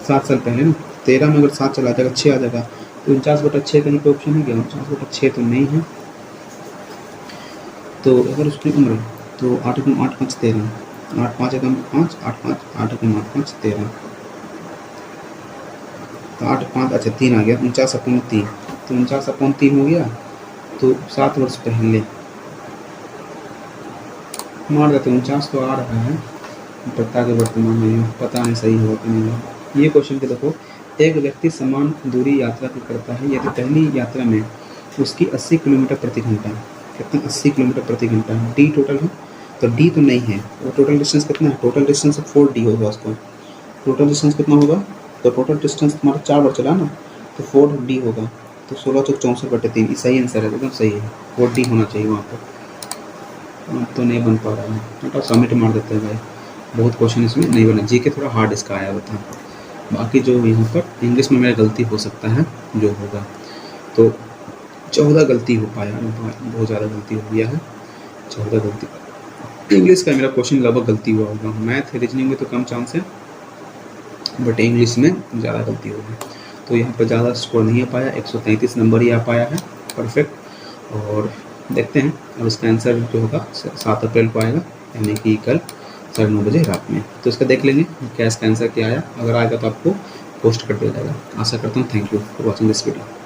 7 साल पहले ना 13 में अगर 7 चला जाएगा 6 आ जाएगा। तो 49/6 कहीं पे ऑप्शन है क्या? 49/6 तो नहीं है। तो अगर उसकी उम्र तो 8 कम 8 5 13 8 5 कम 5 8 5 8 कम 8 5 13 तो 8 5 अच्छा 3 आ गया 49/3 तो 49/3 हो गया। तो 7 वर्ष पहले मार देते 49 तो आ रहा है पिता के वर्तमान में, पता नहीं सही होगा कि नहीं। ये क्वेश्चन के देखो, एक व्यक्ति समान दूरी यात्रा करता है यदि पहली यात्रा में उसकी 80 किलोमीटर प्रति घंटा, कितना 80 किलोमीटर प्रति घंटा डी टोटल है। तो डी तो नहीं है, वो टोटल डिस्टेंस कितना है? टोटल डिस्टेंस 4D होगा उसको। टोटल डिस्टेंस कितना होगा? तो टोटल डिस्टेंस तुम्हारा 4 बार चला ना, तो 4D होगा। तो 16 चौक 64/3 सही आंसर है, एकदम सही है। 4D होना चाहिए वहाँ पर। तो नहीं बन पा रहा है, हटा सबमिट मार देते हैं भाई। बहुत क्वेश्चन इसमें नहीं बना, जीके थोड़ा हार्ड इसका आया हुआ था। बाकी जो यहाँ पर इंग्लिश में मेरा गलती हो सकता है जो होगा, तो 14 गलती हो पाया, बहुत ज़्यादा गलती हो गया है। 14 गलती इंग्लिश का मेरा क्वेश्चन लगभग गलती हुआ होगा। मैथ रीजनिंग में तो कम चांस है, बट इंग्लिश में ज़्यादा गलती होगी। तो यहाँ पर ज़्यादा स्कोर नहीं आ पाया, 133 नंबर ही आ पाया है परफेक्ट। और देखते हैं अब इसका आंसर जो होगा 7 अप्रैल को आएगा, यानी कि कल 9:30 बजे रात में। तो इसका देख लेंगे क्या इसका आंसर क्या आया। अगर आएगा तो आपको पोस्ट कर दिया जाएगा। आशा करता हूँ। Thank you for watching this video.